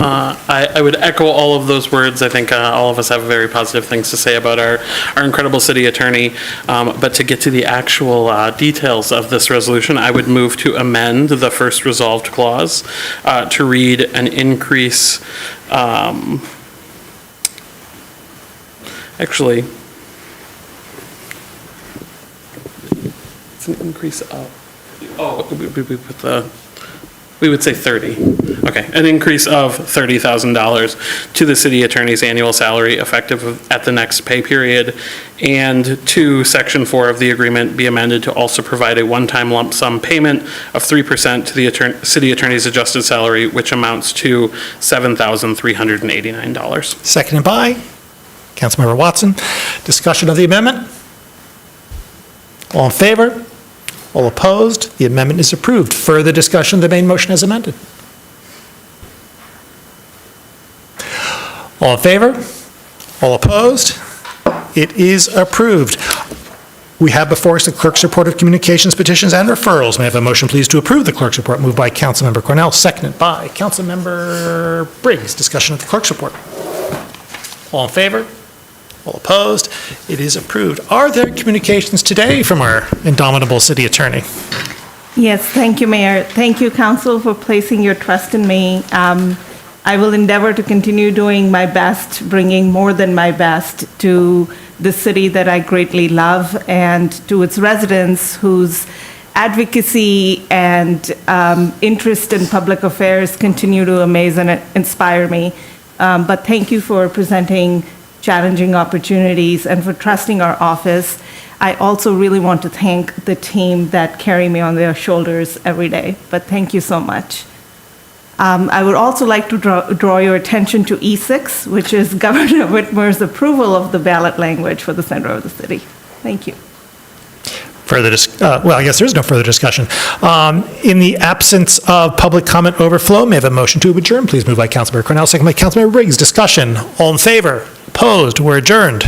I would echo all of those words. I think all of us have very positive things to say about our incredible city attorney. But to get to the actual details of this resolution, I would move to amend the first resolved clause to read an increase, actually, it's an increase of, we would say 30. Okay, an increase of $30,000 to the city attorney's annual salary effective at the next pay period, and to Section 4 of the agreement be amended to also provide a one-time lump sum payment of 3% to the city attorney's adjusted salary, which amounts to $7,389. Seconded by Councilmember Watson. Discussion of the amendment? All in favor? All opposed? The amendment is approved. Further discussion of the main motion as amended? All in favor? All opposed? It is approved. We have before us the clerk's report of communications, petitions, and referrals. May I have a motion, please, to approve the clerk's report? Moved by Councilmember Cornell, seconded by Councilmember Briggs. Discussion of the clerk's report. All in favor? All opposed? It is approved. Are there communications today from our indomitable city attorney? Yes, thank you, Mayor. Thank you, Council, for placing your trust in me. I will endeavor to continue doing my best, bringing more than my best to the city that I greatly love and to its residents whose advocacy and interest in public affairs continue to amaze and inspire me. But thank you for presenting challenging opportunities and for trusting our office. I also really want to thank the team that carry me on their shoulders every day, but thank you so much. I would also like to draw your attention to E6, which is Governor Whitmer's approval of the ballot language for the center of the city. Thank you. Well, I guess there's no further discussion. In the absence of public comment overflow, may I have a motion to adjourn? Please move by Councilmember Cornell, second by Councilmember Briggs. Discussion. All in favor? Opposed? We're adjourned.